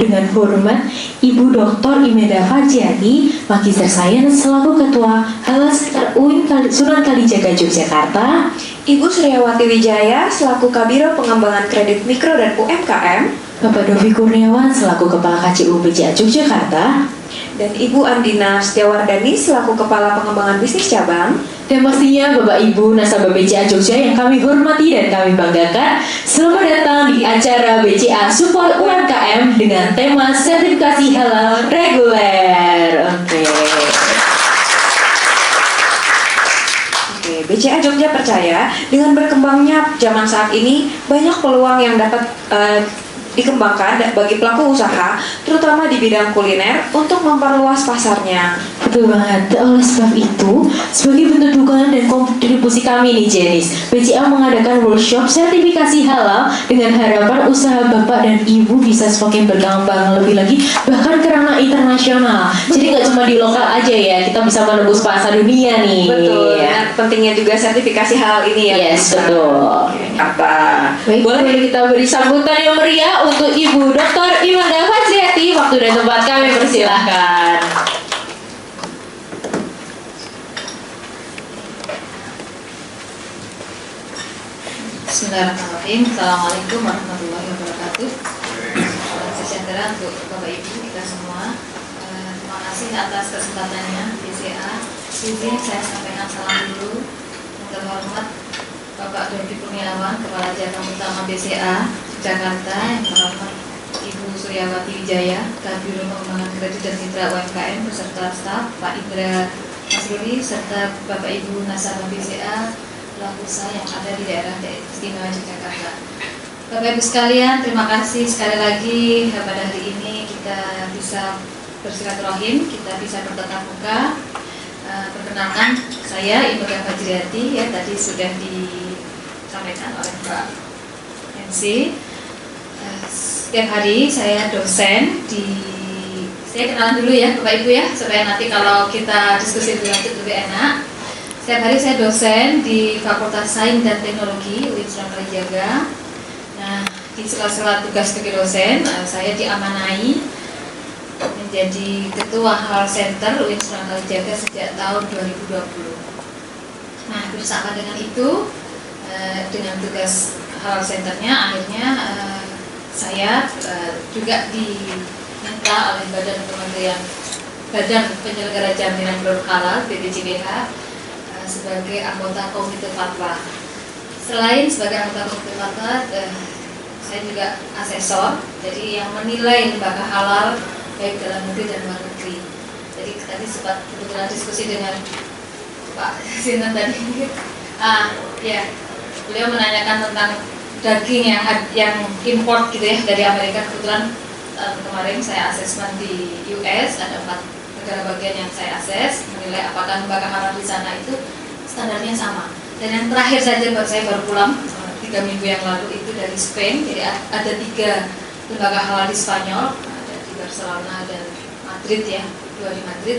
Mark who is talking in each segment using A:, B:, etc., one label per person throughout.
A: Dengan hormat, Ibu Dr. Imelda Fajriati, Magister Sains selaku Ketua Halal Center UIN Sunan Kalijaga Yogyakarta,
B: Ibu Suryawati Wijaya selaku Kabiro Pengembangan Kredit Mikro dan UMKM,
A: Bapak Dovi Kurniawan selaku Kepala KCU BCA Yogyakarta,
B: dan Ibu Andina Setiawardani selaku Kepala Pengembangan Bisnis Cabang,
A: dan pastinya Bapak Ibu nasabah BCA Jogja yang kami hormati dan kami banggakan. Selamat datang di acara BCA Support UMKM dengan tema sertifikasi halal reguler.
B: BCA Jogja percaya dengan berkembangnya zaman saat ini banyak peluang yang dapat dikembangkan bagi pelaku usaha, terutama di bidang kuliner untuk memperluas pasarnya.
A: Betul banget. Oleh sebab itu, sebagai bentuk dukungan dan kontribusi kami nih Jenis, BCA mengadakan workshop sertifikasi halal dengan harapan usaha Bapak dan Ibu bisa semakin berkembang lebih lagi, bahkan ke ranah internasional. Jadi nggak cuma di lokal aja ya, kita bisa menembus pasar dunia nih.
B: Betul.
A: Ya.
B: Pentingnya juga sertifikasi halal ini ya.
A: Yes, betul.
B: Apa?
A: Baik, boleh kita beri sambutan yang meriah untuk Ibu Dr. Imelda Fajriati. Waktu dan tempat kami persilahkan.
C: Bismillahirrahmanirrahim. Assalamualaikum warahmatullahi wabarakatuh. Salam sejahtera untuk Bapak Ibu kita semua. Terima kasih atas kesempatannya BCA. Izin saya sampaikan salam dulu. Yang terhormat Bapak Dovi Kurniawan, Kepala Cabang Utama BCA Jakarta. Yang terhormat Ibu Suryawati Wijaya, Kabiro Pengembangan Kredit dan Mitra UMKM beserta staf, Pak Indra Masruri serta Bapak Ibu nasabah BCA pelaku usaha yang ada di daerah istimewa Yogyakarta. Bapak Ibu sekalian, terima kasih sekali lagi pada hari ini kita bisa bersilaturahim, kita bisa bertatap muka. Perkenalkan, saya Imelda Fajriati, ya tadi sudah disampaikan oleh Pak MC. Setiap hari saya dosen saya kenalan dulu ya Bapak Ibu ya, supaya nanti kalau kita diskusi lebih lanjut lebih enak. Setiap hari saya dosen di Fakultas Sains dan Teknologi UIN Sunan Kalijaga. Nah, di sela-sela tugas sebagai dosen, saya diamanai menjadi Ketua Halal Center UIN Sunan Kalijaga sejak tahun 2020. Nah, bersama dengan itu, dengan tugas Halal Centernya, akhirnya saya juga diminta oleh Badan Penyelenggara Jaminan Produk Halal (BPJPH) sebagai anggota Komite Fatwa. Selain sebagai anggota Komite Fatwa, saya juga asesor, jadi yang menilai lembaga halal baik dalam negeri dan luar negeri. Jadi tadi sempat kebetulan diskusi dengan Pak Sinan tadi. Ya, beliau menanyakan tentang daging yang import gitu ya dari Amerika. Kebetulan kemarin saya asesmen di US, ada 4 negara bagian yang saya akses, menilai apakah lembaga halal di sana itu standarnya sama. Dan yang terakhir saja saya baru pulang 3 minggu yang lalu itu dari Spain. Jadi ada 3 lembaga halal di Spanyol, ada di Barcelona dan Madrid ya, 2 di Madrid.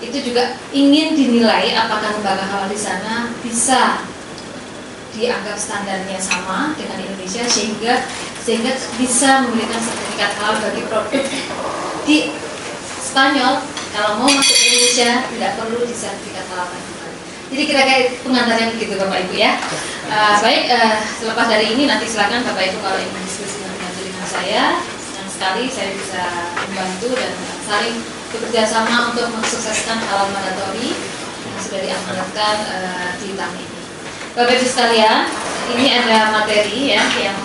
C: Itu juga ingin dinilai apakah lembaga halal di sana bisa dianggap standarnya sama dengan Indonesia sehingga bisa memberikan sertifikat halal bagi produk di Spanyol. Kalau mau masuk ke Indonesia tidak perlu disertifikat halal lagi. Jadi kira-kira pengantarnya begitu Bapak Ibu ya. Baik, selepas dari ini nanti silakan Bapak Ibu kalau ingin diskusi dengan saya. Senang sekali saya bisa membantu dan saling bekerja sama untuk mensukseskan halal mandatori yang sudah diamanatkan di tahun ini. Bapak Ibu sekalian, ini ada materi ya yang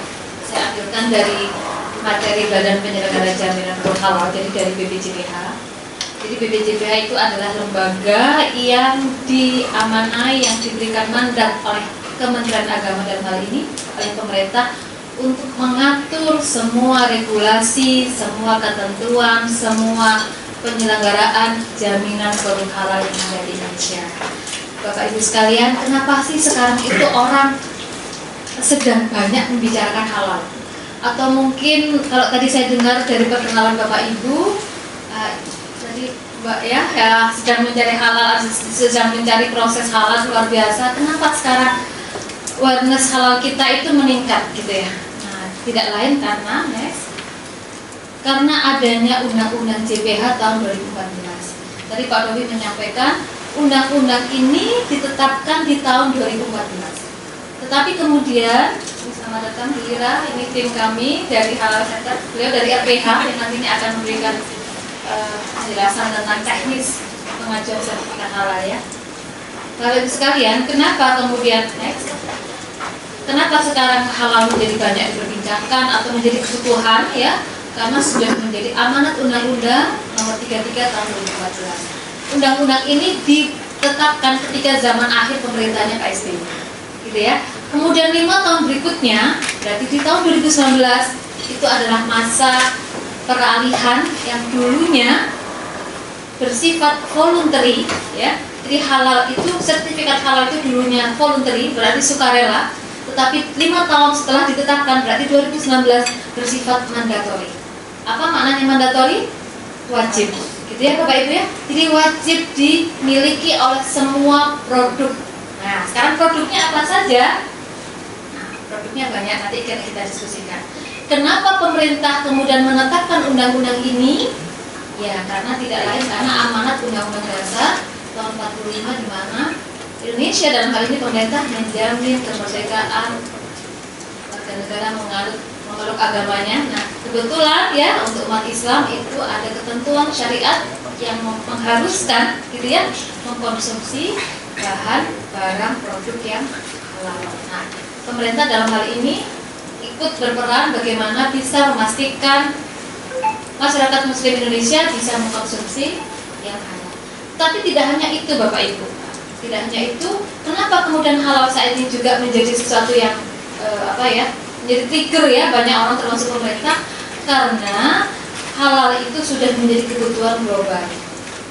C: saya ambilkan dari materi Badan Penyelenggara Jaminan Produk Halal, jadi dari BPJPH. Jadi BPJPH itu adalah lembaga yang diamanai, yang diberikan mandat oleh Kementerian Agama dalam hal ini, oleh pemerintah untuk mengatur semua regulasi, semua ketentuan, semua penyelenggaraan jaminan produk halal yang ada di Indonesia. Bapak Ibu sekalian, kenapa sih sekarang itu orang sedang banyak membicarakan halal? Atau mungkin kalau tadi saya dengar dari perkenalan Bapak Ibu, tadi Mbak ya sedang mencari halal, sedang mencari proses halal luar biasa. Kenapa sekarang awareness halal kita itu meningkat gitu ya? Nah, tidak lain karena karena adanya Undang-Undang JPH tahun 2014. Tadi Pak Dovi menyampaikan undang-undang ini ditetapkan di tahun 2014. Tetapi kemudian, selamat datang Bu Ira, ini tim kami dari Halal Center, beliau dari RPH yang nantinya akan memberikan penjelasan tentang teknis pengajuan sertifikat halal ya. Bapak Ibu sekalian, kenapa kemudian kenapa sekarang halal menjadi banyak diperbincangkan atau menjadi kebutuhan ya? Karena sudah menjadi amanat Undang-Undang Nomor 33 Tahun 2014. Undang-undang ini ditetapkan ketika zaman akhir pemerintahnya Pak SBY, gitu ya. Kemudian 5 tahun berikutnya, berarti di tahun 2019 itu adalah masa peralihan yang dulunya bersifat voluntary, ya. Jadi halal itu, sertifikat halal itu dulunya voluntary, berarti sukarela. Tetapi 5 tahun setelah ditetapkan, berarti 2019 bersifat mandatori. Apa maknanya mandatori? Wajib, gitu ya Bapak Ibu ya. Jadi wajib dimiliki oleh semua produk. Nah, sekarang produknya apa saja? Nah, produknya banyak, nanti kita diskusikan. Kenapa pemerintah kemudian menetapkan undang-undang ini? Ya, karena tidak lain karena amanat Undang-Undang Dasar tahun 45 di mana Indonesia dalam hal ini pemerintah menjamin kemerdekaan warga negara mengaluk agamanya. Nah, kebetulan ya untuk umat Islam itu ada ketentuan syariat yang mengharuskan gitu ya mengkonsumsi bahan barang produk yang halal. Nah, pemerintah dalam hal ini ikut berperan bagaimana bisa memastikan masyarakat Muslim Indonesia bisa mengkonsumsi yang halal. Tapi tidak hanya itu Bapak Ibu, tidak hanya itu. Kenapa kemudian halal saat ini juga menjadi sesuatu yang menjadi trigger ya banyak orang termasuk pemerintah, karena halal itu sudah menjadi kebutuhan global.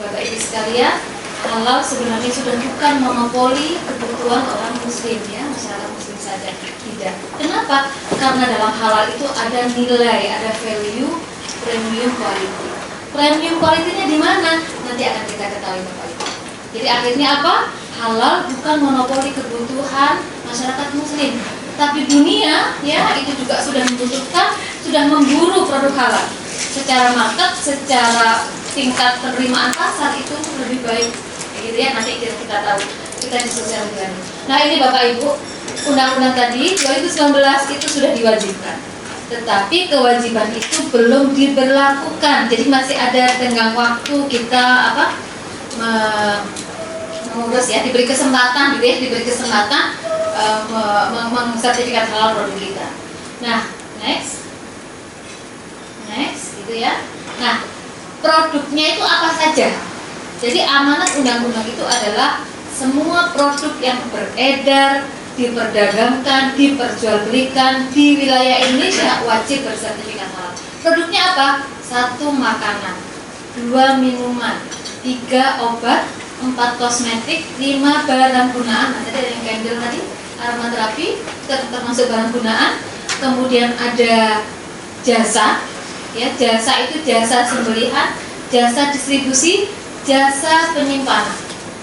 C: Bapak Ibu sekalian, halal sebenarnya sudah bukan monopoli kebutuhan orang Muslim ya, masyarakat Muslim saja. Tidak. Kenapa? Karena dalam halal itu ada nilai, ada value, premium quality. Premium quality-nya di mana? Nanti akan kita ketahui Bapak Ibu. Jadi akhirnya apa? Halal bukan monopoli kebutuhan masyarakat Muslim, tapi dunia ya itu juga sudah membutuhkan, sudah memburu produk halal. Secara market, secara tingkat penerimaan pasar itu lebih baik. Gitu ya, nanti kita tahu, kita diskusikan. Nah ini Bapak Ibu, undang-undang tadi 2019 itu sudah diwajibkan, tetapi kewajiban itu belum diberlakukan. Jadi masih ada tenggang waktu kita mengurus ya, diberi kesempatan gitu ya, diberi kesempatan sertifikat halal produk kita. Nah, next gitu ya. Nah, produknya itu apa saja? Jadi amanat undang-undang itu adalah semua produk yang beredar, diperdagangkan, diperjualbelikan di wilayah Indonesia wajib bersertifikat halal. Produknya apa? 1 makanan, 2 minuman, 3 obat, 4 kosmetik, 5 barang gunaan. Nah, tadi ada yang candle tadi, aromaterapi termasuk barang gunaan. Kemudian ada jasa, ya jasa itu jasa sembelihan, jasa distribusi, jasa penyimpanan.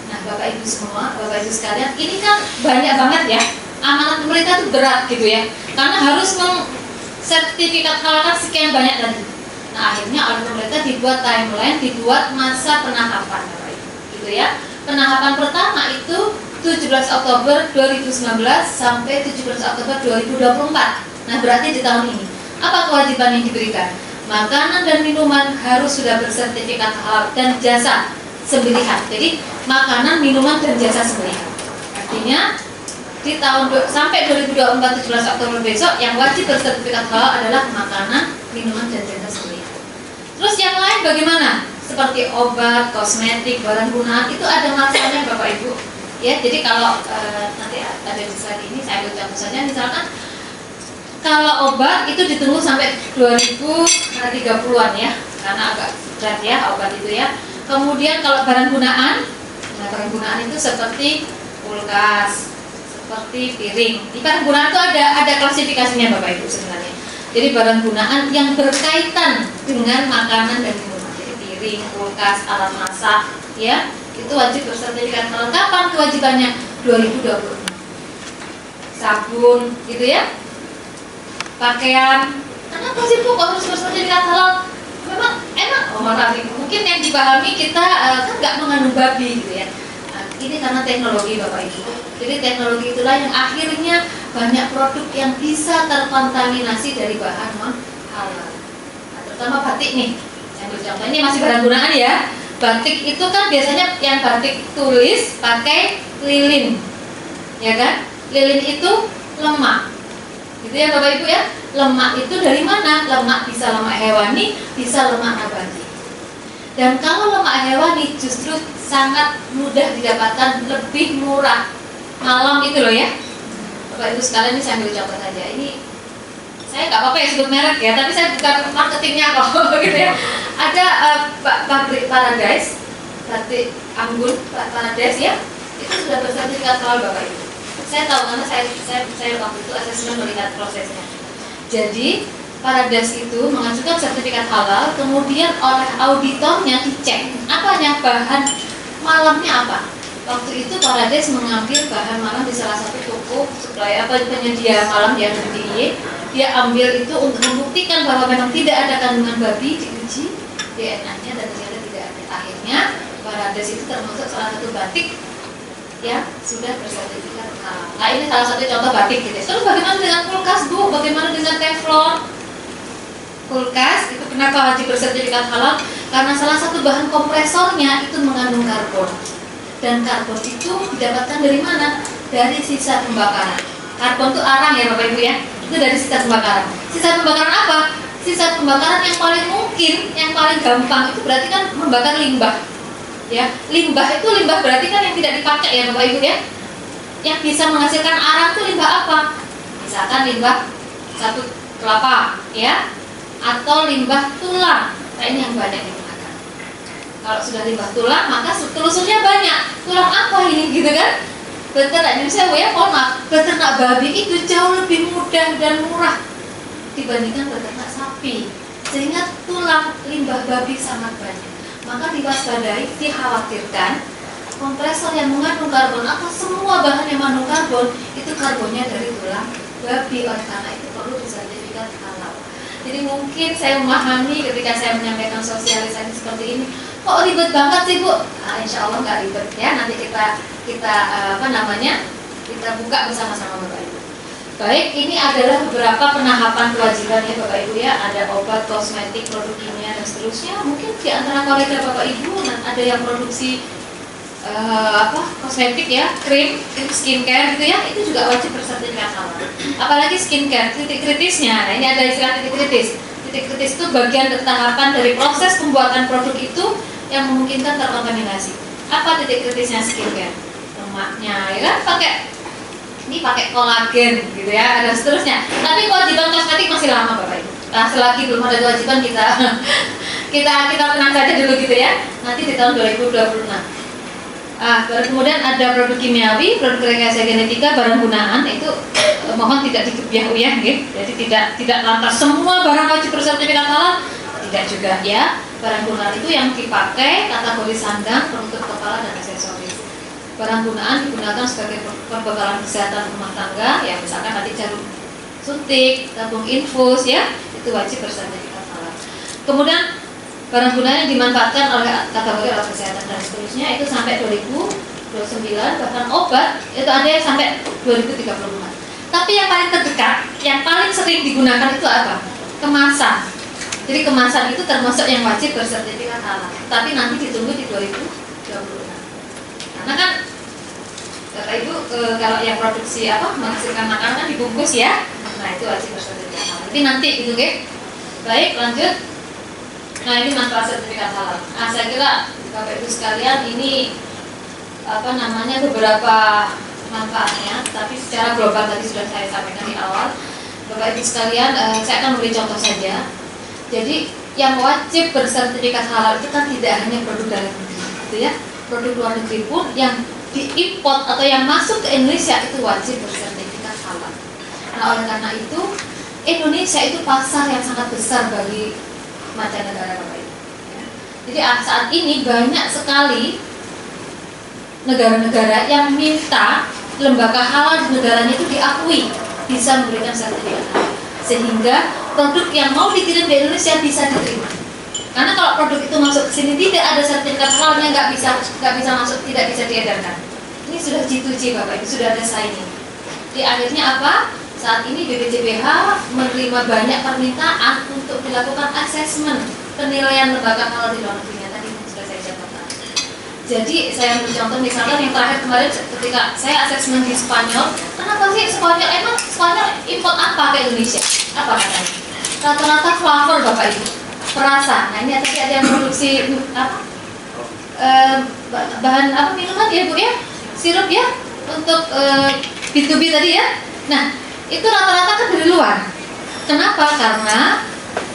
C: Nah, Bapak Ibu semua, Bapak Ibu sekalian, ini kan banyak banget ya. Amanat pemerintah itu berat gitu ya, karena harus sertifikat halal sekian banyak tadi. Nah, akhirnya oleh pemerintah dibuat timeline, dibuat masa penahapan, Bapak Ibu, gitu ya. Penahapan pertama itu 17 Oktober 2019 sampai 17 Oktober 2024. Nah, berarti di tahun ini apa kewajiban yang diberikan? Makanan dan minuman harus sudah bersertifikat halal dan jasa sembelihan. Jadi makanan, minuman dan jasa sembelihan. Artinya di tahun sampai 2024 17 Oktober besok yang wajib bersertifikat halal adalah makanan, minuman dan jasa sembelihan. Terus yang lain bagaimana? Seperti obat, kosmetik, barang gunaan itu ada masalahnya Bapak Ibu. Ya, jadi kalau nanti ada di slide ini saya ambil contoh saja, misalkan kalau obat itu ditunggu sampai 2030-an ya, karena agak berat ya obat itu ya. Kemudian kalau barang gunaan, nah barang gunaan itu seperti kulkas, seperti piring. Di barang gunaan itu ada klasifikasinya Bapak Ibu sebenarnya. Jadi barang gunaan yang berkaitan dengan makanan dan minuman. Jadi piring, kulkas, alat masak, ya itu wajib bersertifikat halal. Kapan kewajibannya? 2026. Sabun, gitu ya. Pakaian. Kenapa sih Bu kok harus bersertifikat halal? mohon maaf Ibu. Mungkin yang dipahami kita kan nggak mengandung babi gitu ya. Nah, ini karena teknologi Bapak Ibu. Jadi teknologi itulah yang akhirnya banyak produk yang bisa terkontaminasi dari bahan non halal. Nah, terutama batik nih. Saya ambil contoh ini masih barang gunaan ya. Batik itu kan biasanya yang batik tulis pakai lilin, ya kan? Lilin itu lemak, gitu ya Bapak Ibu ya. Lemak itu dari mana? Lemak bisa lemak hewani, bisa lemak nabati. Dan kalau lemak hewani justru sangat mudah didapatkan, lebih murah. Malam itu loh ya. Bapak Ibu sekalian, ini saya ambil contoh saja. Ini saya nggak apa-apa ya sebut merek ya, tapi saya bukan marketingnya kok gitu ya. Ada pabrik Paradise, batik Anggun Paradise ya, itu sudah bersertifikat halal Bapak Ibu. Saya tahu karena saya waktu itu asesmen melihat prosesnya. Jadi Paradise itu mengajukan sertifikat halal, kemudian oleh auditornya dicek apanya, bahan malamnya apa. Waktu itu Paradise mengambil bahan malam di salah satu toko supplier penyedia malam yang ada di DIY. Dia ambil itu untuk membuktikan bahwa memang tidak ada kandungan babi, diuji DNA-nya dan ternyata tidak ada. Akhirnya Paradise itu termasuk salah satu batik yang sudah bersertifikat halal. Nah ini salah satu contoh batik gitu. Terus bagaimana dengan kulkas Bu? Bagaimana dengan teflon? Kulkas itu kenapa wajib bersertifikat halal? Karena salah satu bahan kompresornya itu mengandung karbon. Dan karbon itu didapatkan dari mana? Dari sisa pembakaran. Karbon itu arang ya Bapak Ibu ya. Itu dari sisa pembakaran. Sisa pembakaran apa? Sisa pembakaran yang paling mungkin, yang paling gampang itu berarti kan membakar limbah. Ya, limbah itu limbah berarti kan yang tidak dipakai ya Bapak Ibu ya. Yang bisa menghasilkan arang itu limbah apa? Misalkan limbah satu kelapa ya, atau limbah tulang. Nah ini yang banyak digunakan. Kalau sudah limbah tulang maka telusurnya banyak. Tulang apa ini gitu kan? Beternak Indonesia ya, mohon maaf, beternak babi itu jauh lebih mudah dan murah dibandingkan beternak sapi. Sehingga tulang limbah babi sangat banyak. Maka diwaspadai, dikhawatirkan kompresor yang mengandung karbon atau semua bahan yang mengandung karbon itu karbonnya dari tulang babi. Oleh karena itu perlu disertifikat halal. Jadi mungkin saya memahami ketika saya menyampaikan sosialisasi seperti ini, kok ribet banget sih Bu? Nah, insya Allah nggak ribet ya. Nanti kita kita buka bersama-sama Bapak Ibu. Baik, ini adalah beberapa penahapan kewajiban ya Bapak Ibu ya. Ada obat, kosmetik, produk kimia dan seterusnya. Mungkin di antara kolega Bapak Ibu ada yang produksi kosmetik ya, krim skincare gitu ya, itu juga wajib bersertifikat halal. Apalagi skincare, titik kritisnya. Nah ini ada istilah titik kritis. Titik kritis itu bagian tahapan dari proses pembuatan produk itu yang memungkinkan terkontaminasi. Apa titik kritisnya skincare? Lemaknya, ya kan pakai kolagen gitu ya, ada seterusnya. Tapi kewajiban kosmetik masih lama Bapak Ibu. Nah selagi belum ada kewajiban kita tenang saja dulu gitu ya. Nanti di tahun 2026. Kemudian ada produk kimiawi, produk rekayasa genetika, barang gunaan itu mohon tidak dikebiah-uyah gitu. Jadi tidak lantas semua barang wajib bersertifikat halal, tidak juga ya. Barang gunaan itu yang dipakai kategori sandang, penutup kepala dan aksesoris. Barang gunaan digunakan sebagai perbekalan kesehatan rumah tangga, ya misalkan nanti jarum suntik, tabung infus ya, itu wajib bersertifikat halal. Kemudian barang gunaan yang dimanfaatkan oleh kategori alat kesehatan dan seterusnya itu sampai 2029, bahkan obat itu ada yang sampai 2034. Tapi yang paling terdekat, yang paling sering digunakan itu apa? Kemasan. Jadi kemasan itu termasuk yang wajib bersertifikat halal. Tapi nanti ditunggu di 2026. Karena kan Bapak Ibu kalau yang produksi menghasilkan makanan kan dibungkus ya. Nah itu wajib bersertifikat halal. Tapi nanti gitu Baik, lanjut. Nah ini manfaat sertifikat halal. Nah saya kira Bapak Ibu sekalian ini beberapa manfaatnya, tapi secara global tadi sudah saya sampaikan di awal. Bapak Ibu sekalian, saya akan beri contoh saja. Jadi yang wajib bersertifikat halal itu kan tidak hanya produk dalam negeri, gitu ya. Produk luar negeri pun yang diimport atau yang masuk ke Indonesia itu wajib bersertifikat halal. Nah oleh karena itu Indonesia itu pasar yang sangat besar bagi mancanegara Bapak Ibu. Jadi saat ini banyak sekali negara-negara yang minta lembaga halal di negaranya itu diakui bisa memberikan sertifikat halal, sehingga produk yang mau dikirim di Indonesia bisa diterima. Karena kalau kalau produk itu masuk ke sini tidak ada sertifikat halalnya, nggak bisa masuk, tidak bisa diedarkan. Ini sudah G2G Bapak Ibu, sudah ada signing. Di akhirnya apa? Saat ini BPJBH menerima banyak permintaan untuk dilakukan asesmen penilaian lembaga halal di luar negerinya. Tadi sudah saya catatkan. Jadi saya ambil contoh misalkan yang terakhir kemarin ketika saya asesmen di Spanyol, kenapa sih Spanyol, emang Spanyol import apa ke Indonesia? Apa katanya? Rata-rata flavor Bapak Ibu, perasa. Nah ini tadi ada yang produksi apa? Bahan apa minuman ya Bu ya? Sirup ya? Untuk B2B tadi ya? Nah itu rata-rata kan dari luar. Kenapa? Karena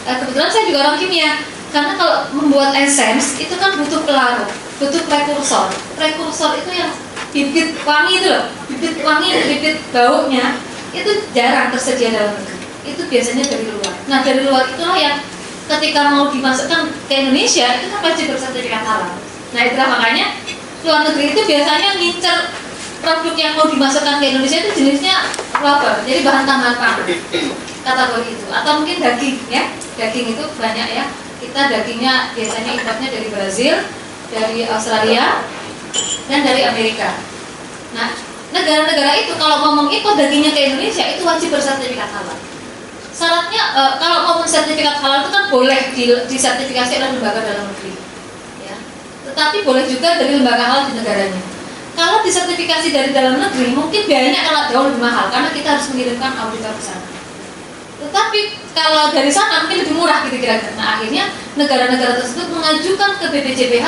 C: kebetulan saya juga orang kimia. Karena kalau membuat essence itu kan butuh pelarut, butuh prekursor. Prekursor itu yang bibit wangi itu loh, bibit wangi, bibit baunya itu jarang tersedia dalam negeri. Itu biasanya dari luar. Nah dari luar itulah yang ketika mau dimasukkan ke Indonesia itu kan wajib bersertifikat halal. Nah itulah makanya luar negeri itu biasanya ngincer produk yang mau dimasukkan ke Indonesia itu jenisnya rubber, jadi bahan tambahan pangan kategori itu, atau mungkin daging ya, daging itu banyak ya. Kita dagingnya biasanya importnya dari Brazil, dari Australia, dan dari Amerika. Nah negara-negara itu kalau ngomong impor dagingnya ke Indonesia itu wajib bersertifikat halal. Syaratnya kalau ngomong sertifikat halal itu kan boleh disertifikasi oleh lembaga dalam negeri, ya. Tetapi boleh juga dari lembaga halal di negaranya. Kalau disertifikasi dari dalam negeri mungkin biayanya akan jauh lebih mahal karena kita harus mengirimkan auditor ke sana. Tetapi kalau dari sana mungkin lebih murah gitu kira-kira. Nah akhirnya negara-negara tersebut mengajukan ke BPJBH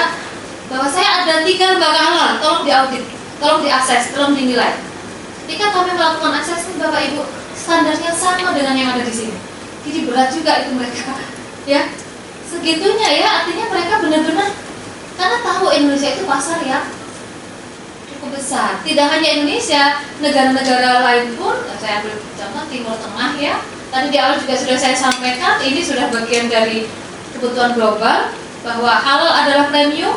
C: bahwa saya ada 3 lembaga halal, tolong diaudit, tolong diakses, tolong dinilai. Ketika kami melakukan assessment Bapak Ibu, standarnya sama dengan yang ada di sini. Jadi berat juga itu mereka, ya. Segitunya ya, artinya mereka benar-benar karena tahu Indonesia itu pasar ya cukup besar. Tidak hanya Indonesia, negara-negara lain pun, saya ambil contoh Timur Tengah ya. Tadi di awal juga sudah saya sampaikan, ini sudah bagian dari kebutuhan global bahwa halal adalah premium.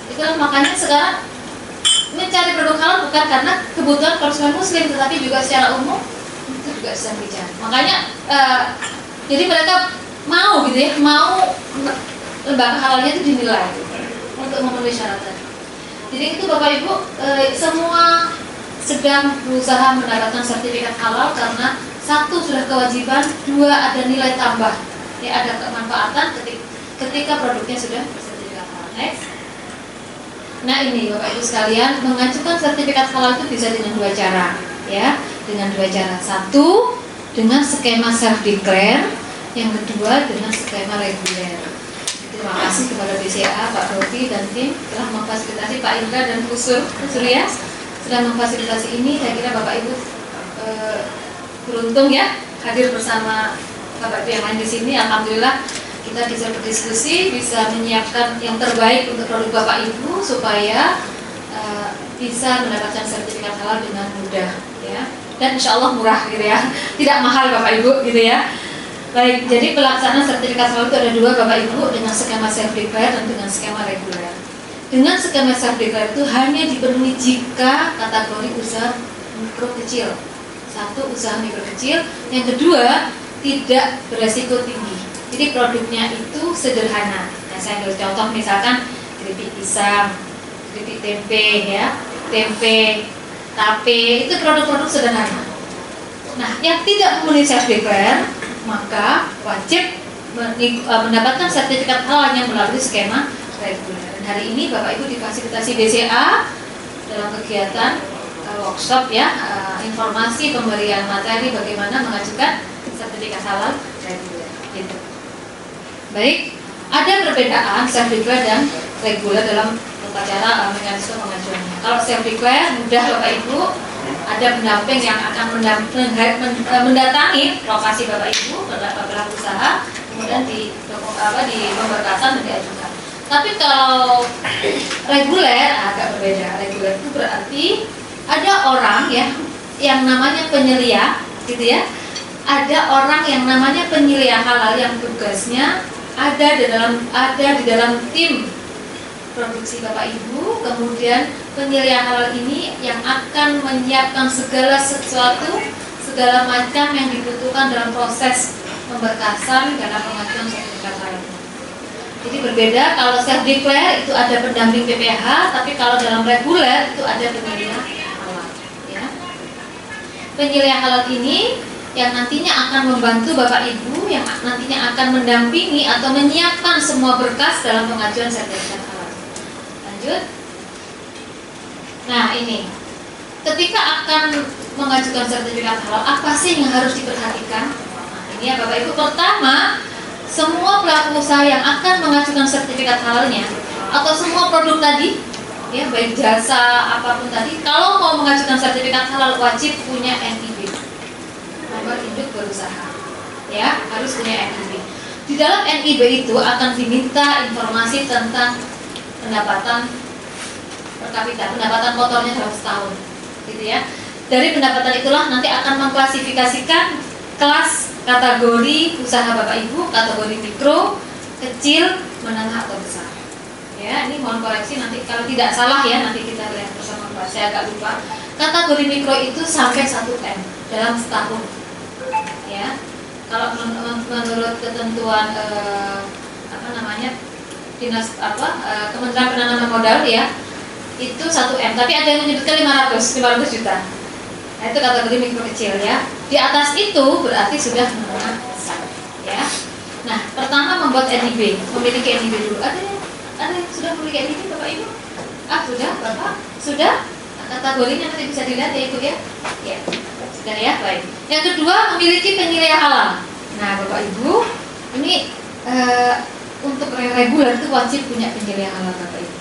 C: Itulah makanya sekarang mencari produk halal bukan karena kebutuhan konsumen muslim, tetapi juga secara umum itu juga sedang bicara. Makanya jadi mereka mau gitu ya, mau lembaga halalnya itu dinilai untuk memenuhi syarat tadi. Jadi itu Bapak Ibu semua sedang berusaha mendapatkan sertifikat halal karena 1 sudah kewajiban, 2 ada nilai tambah, ya ada kemanfaatan ketika produknya sudah bersertifikat halal. Next. Nah ini Bapak Ibu sekalian, mengajukan sertifikat halal itu bisa dengan 2 cara, ya, dengan 2 cara. 1 dengan skema self declare, yang kedua dengan skema reguler. Terima kasih kepada BCA, Pak Rofi dan tim telah memfasilitasi, Pak Indra dan Bu Surya sudah memfasilitasi ini. Saya kira Bapak Ibu beruntung ya hadir bersama Bapak Ibu yang lain di sini. Alhamdulillah kita bisa berdiskusi, bisa menyiapkan yang terbaik untuk produk Bapak Ibu supaya bisa mendapatkan sertifikat halal dengan mudah, ya. Dan insya Allah murah gitu ya, tidak mahal Bapak Ibu gitu ya. Baik, jadi pelaksanaan sertifikat halal itu ada 2 Bapak Ibu, dengan skema self declare dan dengan skema reguler. Dengan skema self declare itu hanya dipenuhi jika kategori usaha mikro kecil. 1 usaha mikro kecil, yang kedua tidak beresiko tinggi. Jadi produknya itu sederhana. Nah, saya ambil contoh misalkan keripik pisang, keripik tempe ya, tempe, tape, itu produk-produk sederhana. Nah, yang tidak memenuhi self declare maka wajib mendapatkan sertifikat halalnya melalui skema reguler. Dan hari ini Bapak Ibu difasilitasi BCA dalam kegiatan workshop ya, informasi pemberian materi bagaimana mengajukan sertifikat halal reguler. Gitu. Baik, ada perbedaan self declare dan reguler dalam tata cara mekanisme pengajuannya. Kalau self declare mudah Bapak Ibu, ada pendamping yang akan mendatangi lokasi Bapak Ibu, pelaku usaha, kemudian di pemberkasan dan diajukan. Tapi kalau reguler agak berbeda. Reguler itu berarti ada orang ya yang namanya penyelia, gitu ya. Ada orang yang namanya penyelia halal yang tugasnya ada di dalam tim produksi Bapak Ibu, kemudian penyelia halal ini yang akan menyiapkan segala sesuatu, segala macam yang dibutuhkan dalam proses pemberkasan dalam pengajuan sertifikat halal. Jadi berbeda, kalau self declare itu ada pendamping PPH, tapi kalau dalam reguler itu ada penyelia halal. Ya. Penyelia halal ini yang nantinya akan membantu Bapak Ibu, yang nantinya akan mendampingi atau menyiapkan semua berkas dalam pengajuan sertifikat halal. Lanjut. Nah ini, ketika akan mengajukan sertifikat halal, apa sih yang harus diperhatikan? Nah, ini ya Bapak Ibu, pertama, semua pelaku usaha yang akan mengajukan sertifikat halalnya atau semua produk tadi, ya baik jasa apapun tadi, kalau mau mengajukan sertifikat halal wajib punya NIB, nomor induk berusaha, ya harus punya NIB. Di dalam NIB itu akan diminta informasi tentang pendapatan per kapita, pendapatan kotornya dalam setahun, gitu ya. Dari pendapatan itulah nanti akan mengklasifikasikan kelas kategori usaha Bapak Ibu, kategori mikro, kecil, menengah atau besar. Ya, ini mohon koreksi nanti kalau tidak salah ya, nanti kita lihat bersama Mbak. Saya agak lupa. Kategori mikro itu sampai 1M dalam setahun. Ya. Kalau menurut ketentuan Kementerian Penanaman Modal ya, itu 1M, tapi ada yang menyebutkan 500 juta. Nah, itu kategori mikro kecil ya. Di atas itu berarti sudah menengah besar ya. Nah, pertama membuat NIB, memiliki NIB dulu. Ada yang sudah memiliki NIB Bapak Ibu? Sudah Bapak? Sudah? Kategorinya nanti bisa dilihat ya Ibu ya. Ya, sudah ya, baik. Yang kedua memiliki penilaian halal. Nah, Bapak Ibu, ini untuk reguler itu wajib punya penilaian halal Bapak Ibu.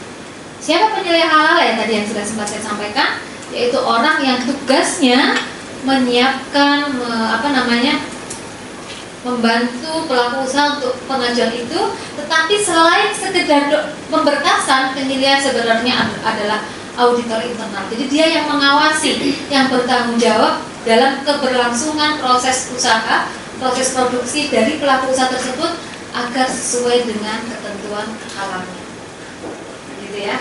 C: Siapa penilaian halal ya tadi yang sudah sempat saya sampaikan? Yaitu orang yang tugasnya menyiapkan membantu pelaku usaha untuk pengajuan itu, tetapi selain sekedar pemberkasan, penilaian sebenarnya adalah auditor internal. Jadi dia yang mengawasi, yang bertanggung jawab dalam keberlangsungan proses usaha, proses produksi dari pelaku usaha tersebut agar sesuai dengan ketentuan halalnya. Gitu ya.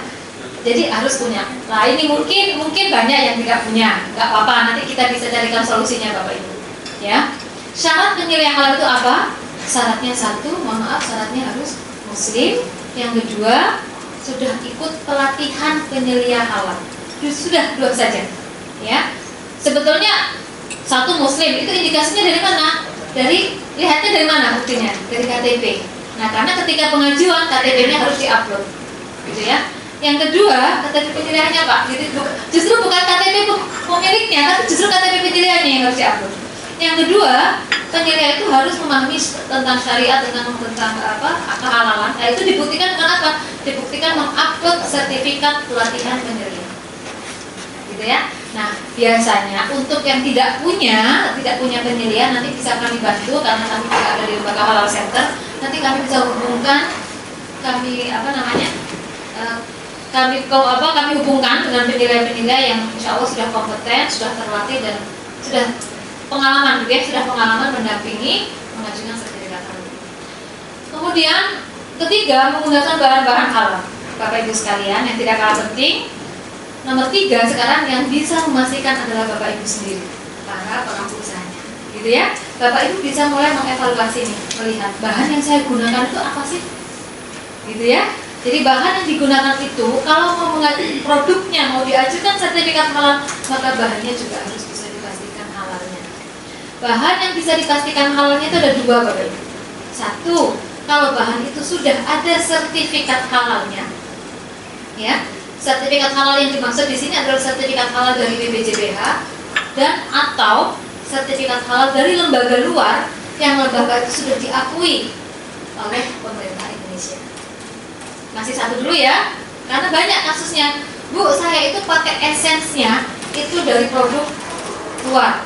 C: Jadi harus punya. Nah ini mungkin banyak yang tidak punya, nggak apa-apa. Nanti kita bisa carikan solusinya Bapak Ibu. Ya. Syarat penilaian halal itu apa? Syaratnya syaratnya harus Muslim. Yang kedua sudah ikut pelatihan penilaian halal. Sudah 2 saja. Ya. Sebetulnya satu Muslim itu indikasinya dari mana? Lihatnya dari mana buktinya? Dari KTP. Nah karena ketika pengajuan KTP-nya harus diupload, gitu ya. Yang kedua, KTP penilaiannya Pak, justru bukan KTP pemiliknya, tapi justru KTP penilaiannya yang harus diupload. Yang kedua, penilaian itu harus memahami tentang syariat, tentang kehalalan. Nah itu dibuktikan dengan apa? Dibuktikan mengupload sertifikat pelatihan penilaian, gitu ya. Nah biasanya untuk yang tidak punya penilaian nanti bisa kami bantu karena kami juga ada di Lembaga Halal Center. Nanti kami bisa hubungkan, kami hubungkan dengan penilai-penilai yang insya Allah sudah kompeten, sudah terlatih dan sudah pengalaman mendampingi mengajukan sertifikat halal. Kemudian ketiga, menggunakan bahan-bahan halal. Bapak Ibu sekalian yang tidak kalah penting, nomor 3 sekarang yang bisa memastikan adalah Bapak Ibu sendiri, para pelaku usahanya, gitu ya. Bapak Ibu bisa mulai mengevaluasi nih, melihat bahan yang saya gunakan itu apa sih, gitu ya. Jadi bahan yang digunakan itu kalau produknya mau diajukan sertifikat halal, maka bahannya juga harus bisa dipastikan halalnya. Bahan yang bisa dipastikan halalnya itu ada 2 Bapak Ibu. 1, kalau bahan itu sudah ada sertifikat halalnya, ya. Sertifikat halal yang dimaksud di sini adalah sertifikat halal dari BPJBH dan atau sertifikat halal dari lembaga luar yang lembaga itu sudah diakui oleh pemerintah Indonesia. Masih 1 dulu ya, karena banyak kasusnya. Bu, saya itu pakai esensnya itu dari produk luar.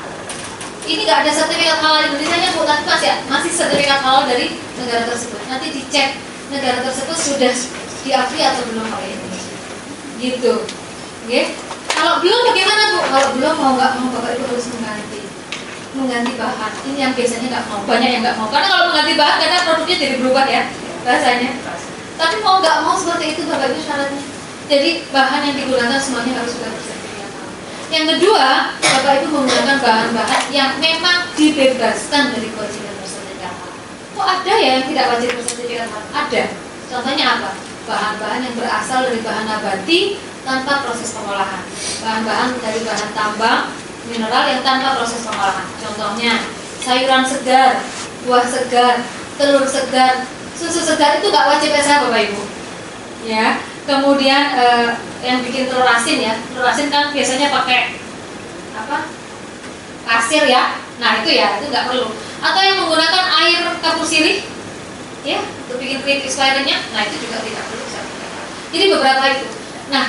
C: Ini nggak ada sertifikat halal Indonesia, Bu, tapi masih sertifikat halal dari negara tersebut. Nanti dicek negara tersebut sudah diakui atau belum oleh Indonesia. Gitu, okay? Kalau belum bagaimana Bu? Kalau belum mau Bapak Ibu harus mengganti bahan. Ini yang biasanya nggak mau, banyak yang nggak mau. Karena kalau mengganti bahan, karena produknya jadi berubah ya rasanya. Tapi mau nggak mau seperti itu Bapak Ibu syaratnya. Jadi bahan yang digunakan semuanya harus sudah bersertifikat halal. Yang kedua, Bapak Ibu menggunakan bahan-bahan yang memang dibebaskan dari kewajiban bersertifikat halal. Kok ada ya yang tidak wajib bersertifikat halal? Ada. Contohnya apa? Bahan-bahan yang berasal dari bahan nabati tanpa proses pengolahan. Bahan-bahan dari bahan tambang, mineral yang tanpa proses pengolahan. Contohnya sayuran segar, buah segar, telur segar, susu segar itu nggak wajib SH Bapak Ibu. Ya. Kemudian yang bikin telur asin ya, telur asin kan biasanya pakai apa? Pasir ya. Nah itu ya, itu nggak perlu. Atau yang menggunakan air kapur sirih, ya, untuk bikin cream expirednya, nah itu juga tidak perlu. Jadi beberapa itu. Nah,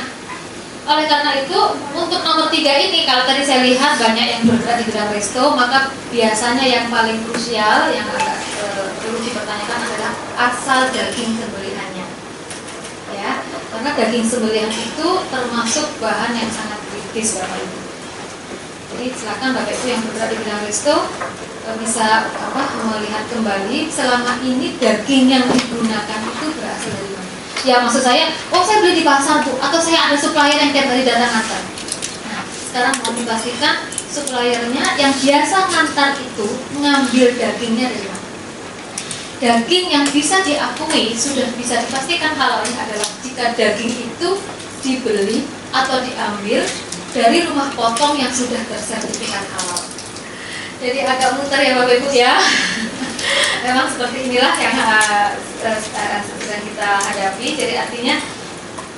C: oleh karena itu untuk nomor 3 ini, kalau tadi saya lihat banyak yang bergerak di bidang resto, maka biasanya yang paling krusial yang agak perlu dipertanyakan adalah asal daging sembelihannya. Ya, karena daging sembelihan itu termasuk bahan yang sangat kritis Bapak Ibu. Jadi silakan Bapak Ibu yang bergerak di bidang resto bisa melihat kembali selama ini daging yang digunakan itu berasal dari mana. Ya maksud saya, saya beli di pasar Bu, atau saya ada supplier yang tiap hari datang ngantar. Nah, sekarang mau dipastikan suppliernya yang biasa ngantar itu ngambil dagingnya dari mana. Daging yang bisa diakui sudah bisa dipastikan halalnya adalah jika daging itu dibeli atau diambil dari rumah potong yang sudah bersertifikat halal. Jadi agak muter ya Bapak Ibu ya. Memang seperti inilah yang sedang kita hadapi. Jadi artinya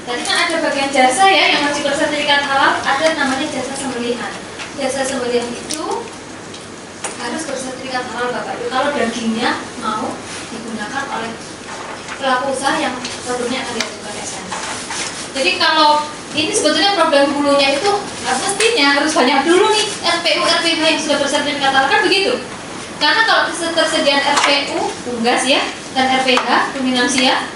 C: tadi kan ada bagian jasa ya yang masih bersertifikat halal, ada namanya jasa sembelihan. Jasa sembelihan itu harus bersertifikat halal Bapak Ibu kalau dagingnya mau digunakan oleh pelaku usaha yang produknya akan diajukan SN. Jadi kalau ini sebetulnya problem hulunya itu mestinya harus banyak dulu nih RPU RPH yang sudah bersertifikat halal, kan begitu. Karena kalau ketersediaan RPU unggas ya dan RPH dominansi ya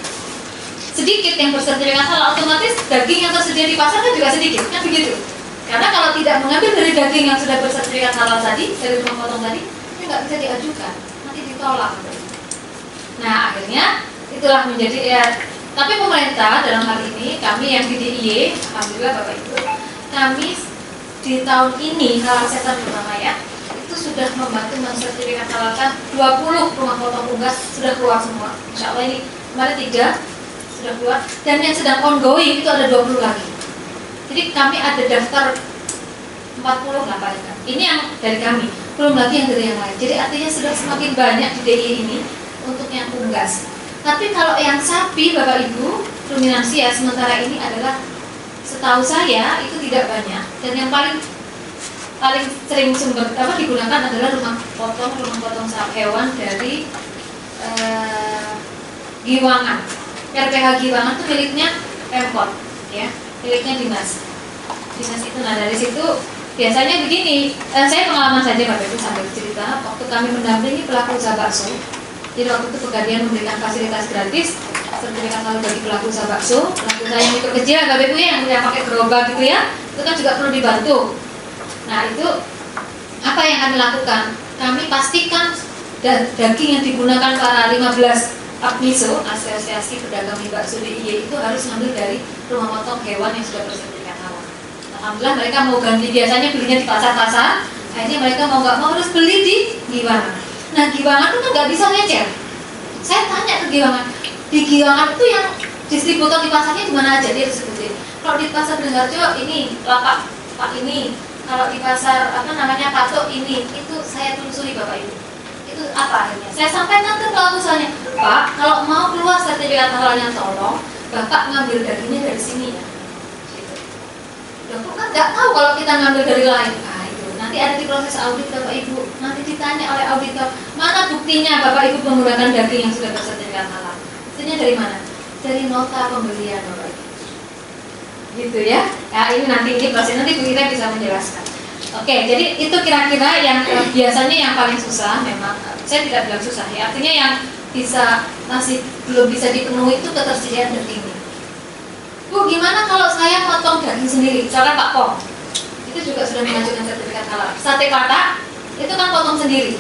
C: sedikit yang bersertifikat halal, otomatis daging yang tersedia di pasar kan juga sedikit, kan begitu. Karena kalau tidak mengambil dari daging yang sudah bersertifikat halal tadi, dari rumah potong tadi, itu nggak bisa diajukan, nanti ditolak. Nah akhirnya itulah menjadi ya. Tapi pemerintah dalam hal ini, kami yang di DIY, alhamdulillah Bapak Ibu, kami di tahun ini halal setan terutama ya, itu sudah membantu mensertifikat halalkan 20 rumah potong unggas sudah keluar semua. Insya Allah ini kemarin 3 sudah keluar, dan yang sedang ongoing itu ada 20 lagi. Jadi kami ada daftar 40 lah paling kan. Ini yang dari kami, belum lagi yang dari yang lain. Jadi artinya sudah semakin banyak di DIY ini untuk yang unggas. Tapi kalau yang sapi Bapak Ibu dominansi ya sementara ini adalah setahu saya itu tidak banyak, dan yang paling sering sumber digunakan adalah rumah potong hewan dari Giwangan. RPH Giwangan itu miliknya Pemkot ya, miliknya dinas itu. Nah dari situ biasanya begini, saya pengalaman saja Bapak Ibu sambil cerita waktu kami mendampingi pelaku usaha bakso. Jadi waktu itu Pegadaian memberikan fasilitas gratis sertifikat halal bagi pelaku usaha bakso, pelaku usaha yang mikro kecil Bapak Ibu yang pakai gerobak gitu ya, itu kan juga perlu dibantu. Nah itu apa yang kami lakukan? Kami pastikan daging yang digunakan para 15 APMISO, Asosiasi Pedagang Mie Bakso DIY, itu harus ngambil dari rumah potong hewan yang sudah bersertifikat halal. Alhamdulillah mereka mau ganti, biasanya belinya di pasar-pasar, akhirnya mereka mau nggak mau harus beli di Giwangan. Nah Giwangan itu kan nggak bisa ngecer. Saya tanya ke Giwangan, di Giwangan itu yang distributor di pasarnya di mana aja, dia disebutin. Kalau di pasar Beringharjo ini lapak Pak ini, kalau di pasar Patok ini, itu saya telusuri Bapak Ibu. Itu apa akhirnya? Saya sampaikan ke pelaku usahanya, Pak, kalau mau keluar sertifikat halalnya tolong Bapak ngambil dagingnya dari sini ya. Gitu. Bapak kan nggak tahu kalau kita ngambil dari lain. Nanti ada di proses audit Bapak Ibu, nanti ditanya oleh auditor, mana buktinya Bapak Ibu menggunakan daging yang sudah bersertifikat halal? Buktinya dari mana? Dari nota pembelian Bapak Ibu. Gitu ya. Ya ini nanti Bu Ira bisa menjelaskan. Oke, jadi itu kira-kira yang biasanya yang paling susah memang. Saya tidak bilang susah ya, artinya yang masih belum bisa dipenuhi itu ketersediaan dagingnya. Bu, gimana kalau saya potong daging sendiri? Misalnya Pak Pong, itu juga sudah mengajukan sertifikat halal. Sate Klatak itu kan potong sendiri.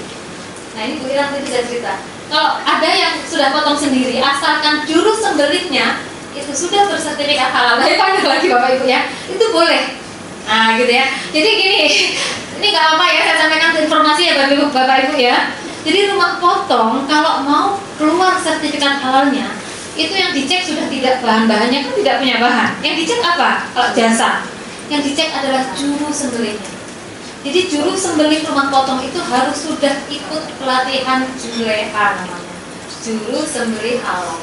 C: Nah ini Bu Ira nanti bisa cerita. Kalau ada yang sudah potong sendiri, asalkan juru sembelihnya itu sudah bersertifikat halal, tapi panjang lagi Bapak Ibu ya, itu boleh. Nah gitu ya. Jadi gini, ini nggak apa ya saya sampaikan informasi ya Bapak Ibu ya. Jadi rumah potong kalau mau keluar sertifikat halalnya itu yang dicek sudah tidak bahan-bahannya kan tidak punya bahan. Yang dicek apa? Kalau jasa, yang dicek adalah juru sembelihnya. Jadi juru sembelih rumah potong itu harus sudah ikut pelatihan juleha namanya, juru sembelih halal.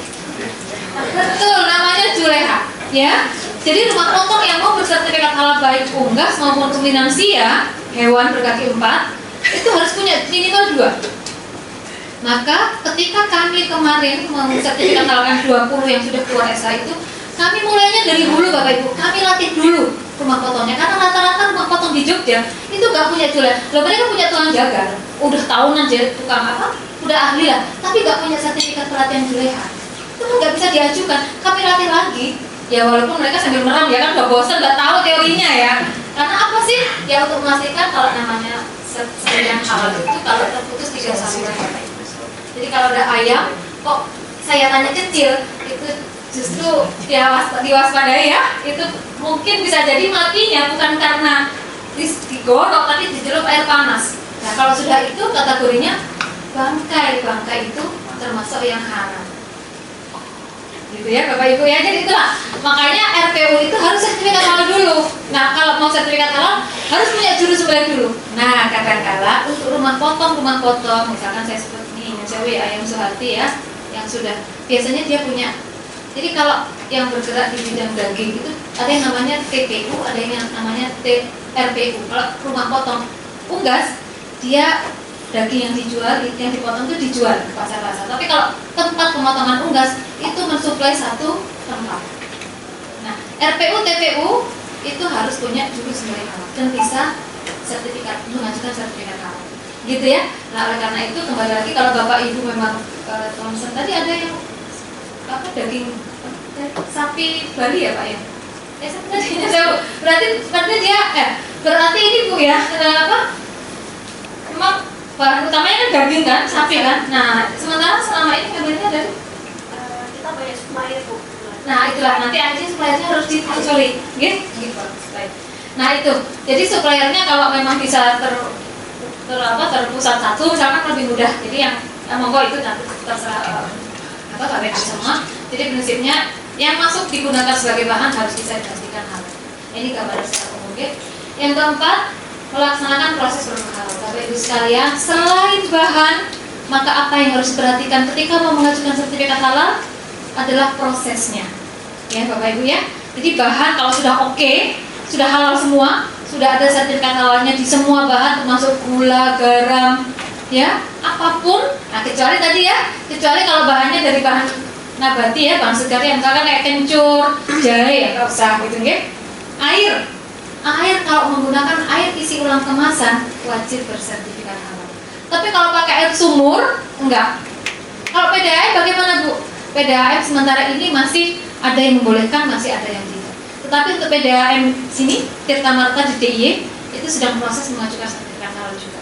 C: Betul, namanya juleha, ya. Jadi rumah potong yang mau bersertifikat halal baik unggas maupun ruminansia hewan berkaki 4 itu harus punya minimal 2. Maka ketika kami kemarin mau sertifikat halal 20 yang sudah keluar SH itu, kami mulainya dari hulu Bapak Ibu. Kami latih dulu rumah potongnya karena rata-rata rumah potong di Jogja itu nggak punya juleha. Loh, mereka punya tukang jaga, udah tahunan jadi tukang apa, udah ahli lah, tapi nggak punya sertifikat pelatihan juleha. Itu nggak bisa diajukan. Kami latih lagi. Ya walaupun mereka sambil meram ya kan, nggak bosan, nggak tahu teorinya ya. Karena apa sih? Ya untuk memastikan kalau namanya sertifikat halal itu kalau terputus 3 saluran Bapak Ibu. Jadi kalau ada ayam, kok sayangannya kecil, itu justru diwaspadai ya. Itu mungkin bisa jadi matinya bukan karena digorok, tapi dicelup air panas. Nah kalau sudah itu kategorinya bangkai itu termasuk yang haram. Gitu ya Bapak Ibu ya. Jadi itulah makanya RPU itu harus sertifikat halal dulu. Nah kalau mau sertifikat halal harus punya juru sembelih dulu. Nah kadang-kala untuk rumah potong misalkan saya sebut nih Jawi ayam Suhati ya, yang sudah biasanya dia punya. Jadi kalau yang bergerak di bidang daging itu ada yang namanya TPU, ada yang namanya RPU. Kalau rumah potong unggas dia daging yang dijual, yang dipotong itu dijual ke pasar-pasar. Tapi kalau tempat pemotongan unggas itu mensuplai satu tempat. Nah, RPU, TPU itu harus punya juru sembelih halal dan bisa sertifikat, mengajukan sertifikat halal. Gitu ya. Nah, oleh karena itu kembali lagi kalau Bapak Ibu memang Thompson tadi ada yang apa daging sapi Bali ya Pak ya? Berarti dia berarti ini Bu ya, apa? Memang bahan utamanya kan daging kan, sapi kan. Nah, sementara selama ini ngambilnya dari
D: kita banyak supplier Bu.
C: nah itulah nanti aja suppliernya harus ditelusuri, gitu. Nah itu, jadi suppliernya kalau memang bisa terpusat satu, misalkan lebih mudah. Jadi yang monggo itu nanti terserah Bapak semua. Jadi prinsipnya yang masuk digunakan sebagai bahan harus bisa dipastikan halal. Ini gambaran secara umum. Yang keempat, melaksanakan proses produk halal. Bapak Ibu sekalian, selain bahan, maka apa yang harus diperhatikan ketika mau mengajukan sertifikat halal adalah prosesnya. Ya Bapak Ibu ya. Jadi bahan kalau sudah oke, sudah halal semua, sudah ada sertifikat halalnya di semua bahan termasuk gula, garam, ya apapun. Nah kecuali tadi ya, kecuali kalau bahannya dari bahan nabati ya, bahan segar yang misalkan kayak kencur, jahe ya nggak usah gitu ya. Air kalau menggunakan air isi ulang kemasan wajib bersertifikat halal. Tapi kalau pakai air sumur enggak. Kalau PDAM bagaimana Bu? PDAM sementara ini masih ada yang membolehkan, masih ada yang tidak. Tetapi untuk PDAM sini Tirta Marta di DIY itu sedang proses mengajukan sertifikat halal juga.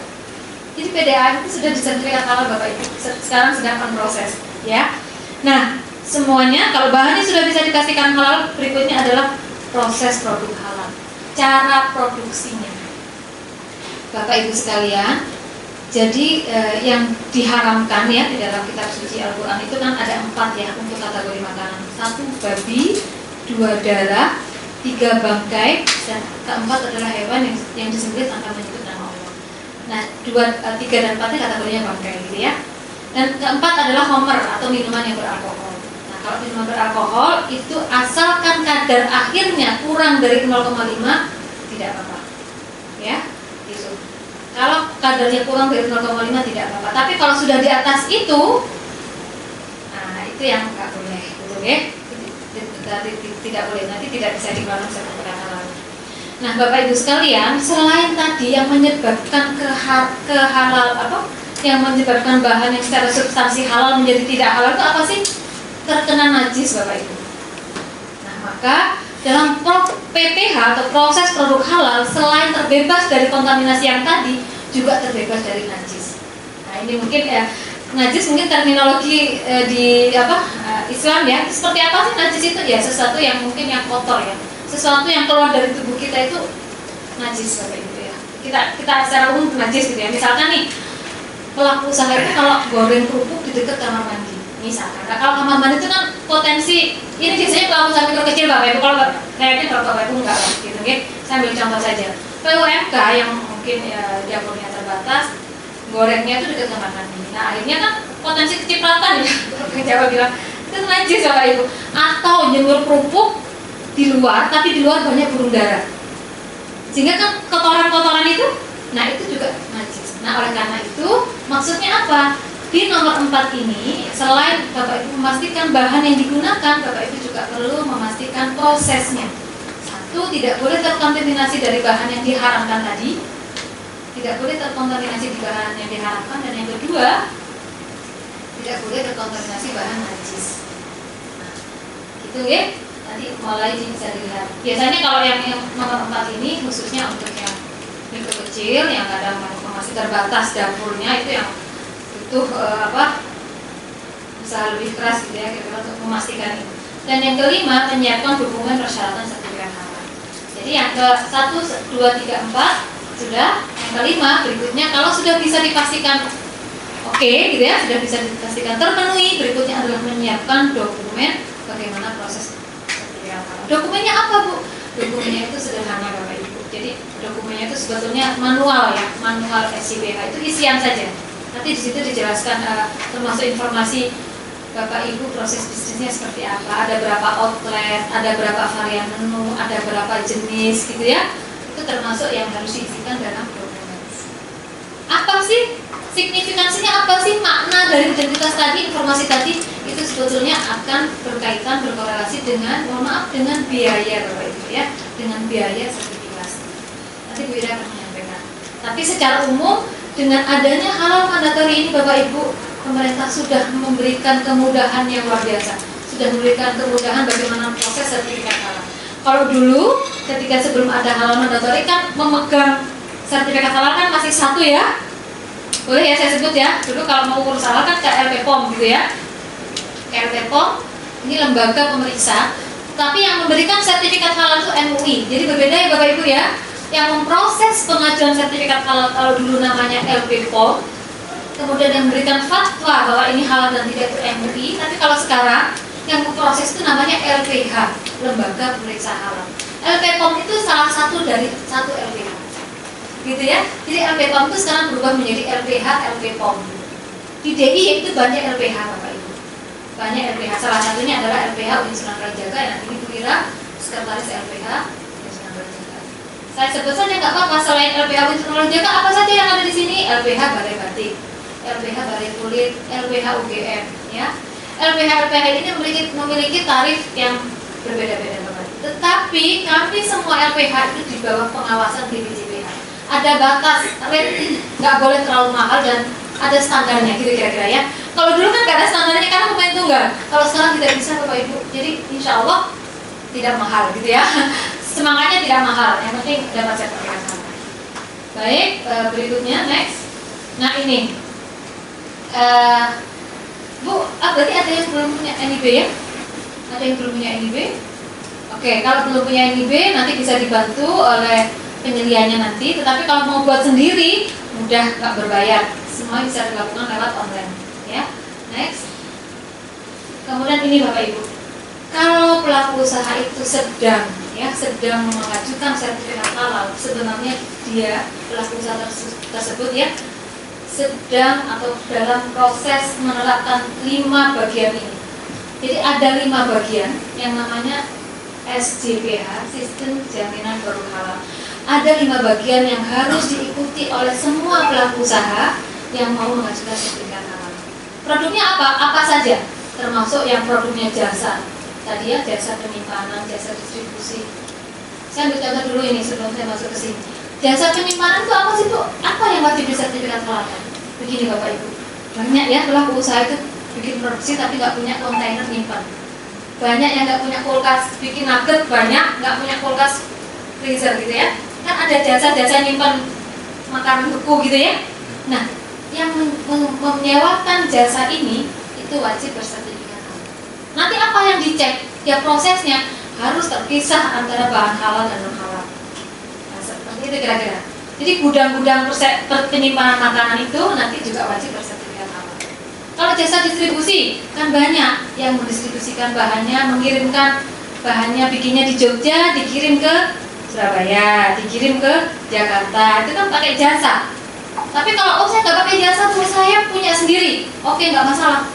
C: Jadi PDAM itu sudah disertifikat halal Bapak Ibu. Sekarang sedang proses ya. Nah, semuanya kalau bahannya sudah bisa dipastikan halal, berikutnya adalah proses produk halal. Cara produksinya. Bapak Ibu sekalian, jadi yang diharamkan ya di dalam kitab suci Al-Qur'an itu kan ada 4 ya untuk kategori makanan. 1 babi, 2 darah, 3 bangkai, dan keempat adalah hewan yang disembelih tanpa menyebut nama Allah. Nah, 3 dan 4 kategorinya bangkai gitu ya. Dan keempat adalah homer atau minuman yang beralkohol. Nah, kalau minuman beralkohol itu asalkan kadar akhirnya kurang dari 0,5 tidak apa-apa. Ya, gitu. Kalau kadarnya kurang dari 0,5 tidak apa-apa. Tapi kalau sudah di atas itu, nah itu yang nggak boleh, gitu ya. Tidak boleh, nanti tidak bisa dikeluarkan sertifikat halal. Nah, Bapak Ibu sekalian, selain tadi yang menyebabkan kehalal apa? Yang menyebabkan bahan yang secara substansi halal menjadi tidak halal itu apa sih? Terkena najis Bapak Ibu. Nah, maka dalam PPH atau proses produk halal selain terbebas dari kontaminasi yang tadi juga terbebas dari najis. Nah, ini mungkin ya najis mungkin terminologi di Islam ya. Seperti apa sih najis itu? Ya sesuatu yang mungkin yang kotor ya. Sesuatu yang keluar dari tubuh kita itu najis Bapak Ibu ya. Kita secara umum najis gitu ya. Misalkan nih pelaku usaha itu kalau goreng kerupuk di dekat kamar mandi, Misalkan, nah, kalau kamar mandi itu kan potensi ini biasanya pelaku usaha mikro kecil Bapak Ibu, kalau kayaknya kalau Bapak Ibu enggak lah gitu, oke? Saya ambil contoh saja. PUMK yang mungkin ya, dapurnya terbatas, gorengnya itu dekat kamar mandi. Nah akhirnya kan potensi kecipratan ya, Jawa bilang itu najis Bapak Ibu. Atau jemur kerupuk di luar, tapi di luar banyak burung dara, sehingga kan kotoran-kotoran itu, nah itu juga najis. Nah oleh karena itu maksudnya apa? Di nomor 4 ini, selain Bapak Ibu memastikan bahan yang digunakan, Bapak Ibu juga perlu memastikan prosesnya. Satu, tidak boleh terkontaminasi dari bahan yang diharamkan tadi. Tidak boleh terkontaminasi di bahan yang diharamkan. Dan yang kedua, tidak boleh terkontaminasi bahan najis. Nah, gitu ya. Tadi mulai bisa dilihat. Biasanya kalau yang nomor 4 ini, khususnya untuk yang mikro kecil, yang kadang masih terbatas dapurnya, itu yang butuh usaha lebih keras gitu ya kira-kira untuk memastikan itu. Dan yang kelima, menyiapkan dokumen persyaratan sertifikat halal. Jadi yang ke 1, 2, 3, 4 sudah. Yang kelima berikutnya, kalau sudah bisa dipastikan oke gitu ya, sudah bisa dipastikan terpenuhi, berikutnya adalah menyiapkan dokumen bagaimana proses sertifikat halal. Dokumennya apa Bu? Dokumennya itu sederhana Bapak Ibu. Jadi dokumennya itu sebetulnya manual ya, manual SIBH itu isian saja. Nanti di situ dijelaskan termasuk informasi Bapak Ibu proses bisnisnya seperti apa, ada berapa outlet, ada berapa varian menu, ada berapa jenis gitu ya. Itu termasuk yang harus diisikan dalam dokumen. Apa sih signifikansinya, apa sih makna dari identitas tadi, informasi tadi? Itu sebetulnya akan berkaitan, berkorelasi dengan, mohon maaf, dengan biaya Bapak Ibu ya, dengan biaya sertifikasi. Nanti Bu Ira akan menyampaikan. Tapi secara umum dengan adanya halal mandatori ini Bapak Ibu, pemerintah sudah memberikan kemudahan yang luar biasa. Sudah memberikan kemudahan bagaimana proses sertifikat halal. Kalau dulu ketika sebelum ada halal mandatori kan memegang sertifikat halal kan masih satu ya. Boleh ya saya sebut ya. Dulu kalau mau urus halal kan KLP POM gitu ya. KLP POM ini lembaga pemeriksa, tapi yang memberikan sertifikat halal itu MUI. Jadi berbeda ya Bapak Ibu ya. Yang memproses pengajuan sertifikat halal kalau dulu namanya LPPOM, kemudian yang memberikan fatwa bahwa ini halal dan tidak itu MUI, tapi kalau sekarang yang memproses itu namanya LPH, Lembaga Pemeriksa Halal. LPPOM itu salah satu dari satu LPH, gitu ya. Jadi LPPOM itu sekarang berubah menjadi LPH, LPPOM. Di DI itu banyak LPH Bapak Ibu, banyak LPH. Salah satunya adalah LPH Unit Sunan Kalijaga yang nanti Bu Ira sekretaris LPH. Saya sebut saja nggak apa-apa. Selain LPH Unit Sunan Kalijaga, apa saja yang ada di sini? LPH Balai Batik, LPH Balai Kulit, LPH UGM, ya. LPH ini memiliki tarif yang berbeda-beda, Bapak. Tetapi kami semua LPH itu di bawah pengawasan BPJPH. Ada batas rate, nggak boleh terlalu mahal dan ada standarnya, gitu kira-kira ya. Kalau dulu kan nggak ada standarnya karena pemain tunggal. Kalau sekarang tidak bisa, Bapak Ibu. Jadi insya Allah tidak mahal, gitu ya. Semangatnya tidak mahal, yang penting dapat sertifikat halal. Baik, berikutnya next. Nah ini, Bu, berarti ada yang belum punya NIB ya? Ada yang belum punya NIB? Oke, kalau belum punya NIB nanti bisa dibantu oleh penyediaannya nanti. Tetapi kalau mau buat sendiri, mudah, nggak berbayar. Semua bisa dilakukan lewat online. Ya, next. Kemudian ini Bapak Ibu, kalau pelaku usaha itu sedang mengajukan sertifikat halal, sebenarnya dia pelaku usaha tersebut ya sedang atau dalam proses menerapkan 5 bagian ini. Jadi ada 5 bagian yang namanya SJPH, Sistem Jaminan Produk Halal. Ada 5 bagian yang harus diikuti oleh semua pelaku usaha yang mau mengajukan sertifikat halal. Produknya apa? Apa saja? Termasuk yang produknya jasa. Tadi ya, jasa penyimpanan, jasa distribusi. Saya ambil contoh dulu ini sebelum saya masuk ke sini. Jasa penyimpanan itu apa sih Bu? Apa yang wajib disertifikat halal? Begini Bapak Ibu, banyak ya pelaku usaha itu bikin produksi tapi nggak punya kontainer nyimpan. Banyak yang nggak punya kulkas, bikin nugget, banyak nggak punya kulkas freezer gitu ya. Kan ada jasa-jasa nyimpan makanan beku gitu ya. Nah, yang menyewakan jasa ini itu wajib bersertifikat halal. Nanti apa yang dicek? Ya prosesnya harus terpisah antara bahan halal dan non halal. Nah, seperti itu kira-kira. Jadi gudang-gudang penyimpanan makanan itu nanti juga wajib bersertifikat halal. Kalau jasa distribusi kan banyak yang mendistribusikan bahannya, mengirimkan bahannya, bikinnya di Jogja, dikirim ke Surabaya, dikirim ke Jakarta, itu kan pakai jasa. Tapi kalau saya nggak pakai jasa, tuh saya punya sendiri, oke, nggak masalah.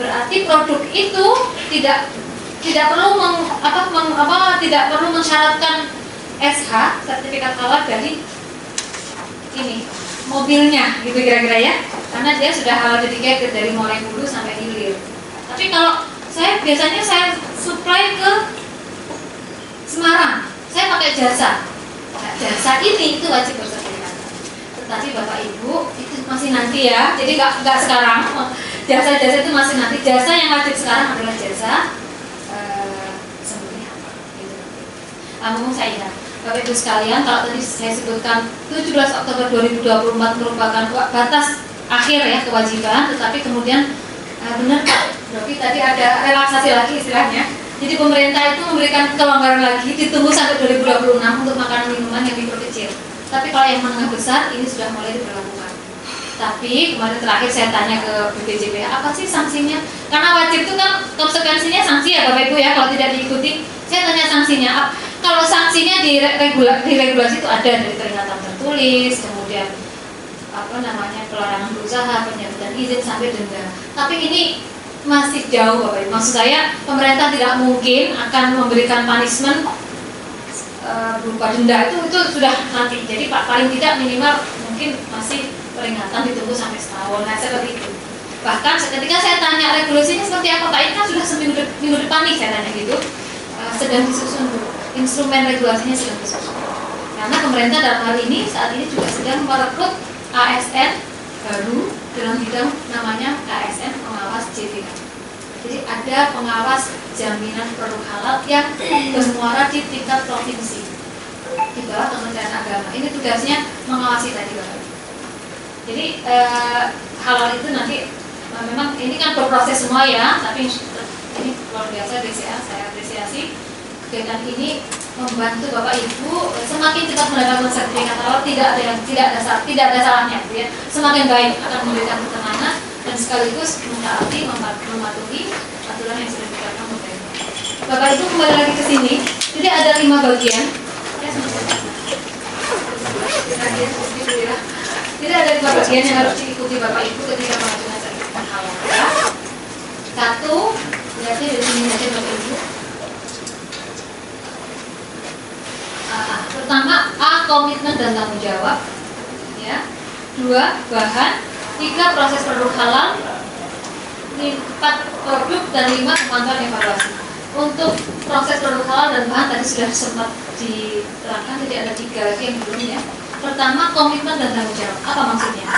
C: Berarti produk itu tidak perlu tidak perlu mensyaratkan SH, sertifikat halal dari ini mobilnya, gitu kira-kira ya, karena dia sudah halal dedicated dari mulai hulu sampai hilir. Tapi kalau biasanya saya supply ke Semarang, saya pakai jasa. Nah, jasa ini itu wajib bersertifikat. Tetapi Bapak Ibu itu masih nanti ya, jadi nggak sekarang. Jasa-jasa itu masih nanti. Jasa yang wajib sekarang adalah jasa sembunyi. Gitu. Ngomong saya ingat. Bapak Ibu sekalian, kalau tadi saya sebutkan 17 Oktober 2024 merupakan batas akhir ya kewajiban, tetapi kemudian benar Pak, berarti tadi ada relaksasi lagi istilahnya. Jadi pemerintah itu memberikan kelonggaran lagi, ditunggu sampai 2026 untuk makanan minuman yang diperkecil. Tapi kalau yang menengah besar ini sudah mulai diberlakukan. Tapi kemarin terakhir saya tanya ke BPJPH, apa sih sanksinya? Karena wajib itu kan konsekuensinya sanksi ya Bapak Ibu ya, kalau tidak diikuti. Saya tanya sanksinya. Kalau sanksinya di regulasi itu ada dari peringatan tertulis, kemudian pelarangan berusaha, pencabutan izin sampai denda. Tapi ini masih jauh Bapak Ibu. Maksud saya pemerintah tidak mungkin akan memberikan punishment berupa denda, itu sudah nanti. Jadi paling tidak minimal mungkin masih peringatan ditunggu sampai setahun. Nah seperti itu. Bahkan ketika saya tanya regulasinya seperti apa Pak, ini kan sudah minggu depan nih saya tanya gitu, sedang disusun dulu. Instrumen regulasinya sedang disusun. Karena pemerintah dalam hal ini saat ini juga sedang merekrut ASN baru dalam bidang namanya ASN pengawas JPH. Jadi ada pengawas jaminan produk halal yang bermuara di tingkat provinsi di bawah Kementerian Agama. Ini tugasnya mengawasi tadi Bapak. Jadi halal itu nanti memang ini kan berproses semua ya, tapi ini luar biasa BCA, saya apresiasi. Kegiatan ini membantu Bapak Ibu semakin cepat mendapatkan sertifikat halal, tidak ada salahnya, gitu ya. Semakin baik akan memberikan ketenangan dan sekaligus mentaati, mematuhi aturan yang sudah ditetapkan pemerintah. Bapak Ibu kembali lagi ke sini. Jadi ada 5 bagian. Jadi ada 5 bagian yang harus diikuti Bapak Ibu ketika mengajukan sertifikat halal. Satu, berarti dari sini saja Bapak Ibu. Pertama, A, komitmen dan tanggung jawab, ya. 2, bahan. 3, proses produk halal. 4, produk, dan 5, kemampuan evaluasi. Untuk proses produk halal dan bahan tadi sudah sempat diterangkan, jadi ada 3 lagi yang belum ya. Pertama, komitmen dan tanggung jawab. Apa maksudnya?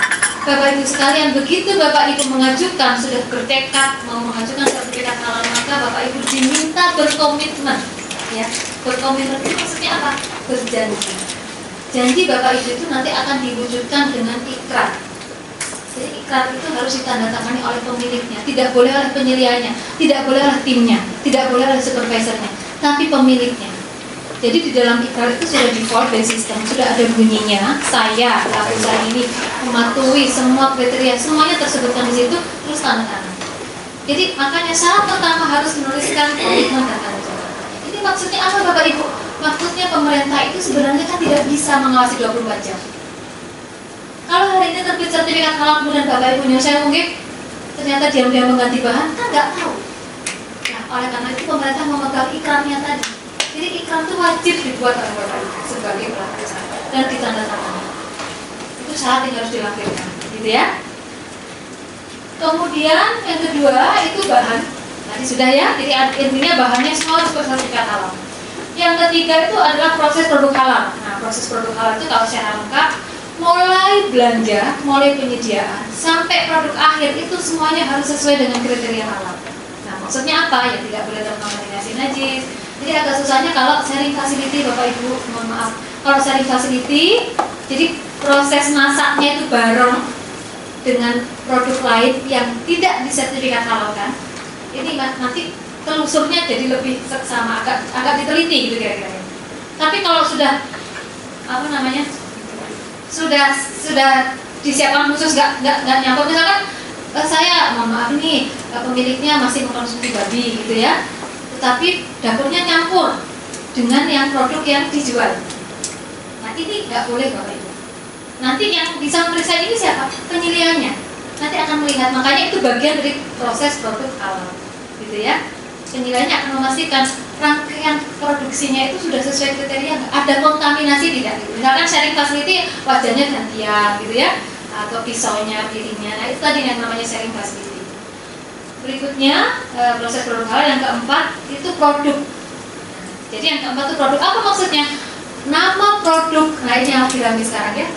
C: Bapak Ibu sekalian, begitu Bapak Ibu mengajukan, sudah bertekad mau mengajukan sertifikat halal, maka Bapak Ibu diminta berkomitmen. Ya, berkomitmen itu maksudnya apa? Berjanji. Janji Bapak Ibu itu nanti akan diwujudkan dengan ikrar. Jadi ikrar itu harus ditandatangani oleh pemiliknya, tidak boleh oleh penyelianya, tidak boleh oleh timnya, tidak boleh oleh supervisornya, tapi pemiliknya. Jadi di dalam ikrar itu sudah default by system, sudah ada bunyinya, saya pelaku usaha ini mematuhi semua kriteria, semuanya tersebutkan di situ, terus tanda tangan. Jadi makanya syarat pertama harus menuliskan komitmen dan tanggung jawab. Ini maksudnya apa Bapak Ibu? Maksudnya pemerintah itu sebenarnya kan tidak bisa mengawasi 24 jam. Kalau hari ini terbit sertifikat halal kemudian Bapak Ibu nyusahin mungkin ternyata diam-diam mengganti bahan, kan nggak tahu. Nah, oleh karena itu pemerintah memegang ikrarnya tadi. Jadi ikrar itu wajib dibuat oleh Bapak Ibu sebagai pelaku usaha dan ditandatangani. Itu syarat yang harus dilampirkan, gitu ya. Kemudian yang kedua itu bahan. Tadi sudah ya, jadi intinya bahannya semua harus bersertifikat halal. Yang ketiga itu adalah proses produk halal. Nah, proses produk halal itu kalau secara lengkap, mulai belanja, mulai penyediaan, sampai produk akhir itu semuanya harus sesuai dengan kriteria halal. Nah, maksudnya apa? Ya tidak boleh terkontaminasi najis. Jadi agak susahnya kalau sharing facility Bapak Ibu, mohon maaf. Kalau sharing facility, jadi proses masaknya itu bareng dengan produk lain yang tidak disertifikat halal kan. Ini nanti telusurnya jadi lebih seksama, agak diteliti gitu kira-kira. Tapi kalau sudah sudah disiapkan khusus nggak nyampur, misalkan saya mohon maaf nih pemiliknya masih mengkonsumsi babi gitu ya, tetapi dapurnya campur dengan yang produk yang dijual. Nah ini nggak boleh Bapak Ibu. Nanti yang bisa memeriksa ini siapa? Penyilihannya. Nanti akan melihat, makanya itu bagian dari proses produk halal, gitu ya. Penyilihannya akan memastikan rangkaian produksinya itu sudah sesuai kriteria, ada kontaminasi tidak. Misalkan sharing facility wajannya gantian, gitu ya, atau pisaunya, piringnya. Nah itu tadi yang namanya sharing facility. Berikutnya proses produk halal yang keempat itu produk. Jadi yang keempat itu produk. Apa maksudnya? Nama produk. Nah ini yang dirami sekarang ya.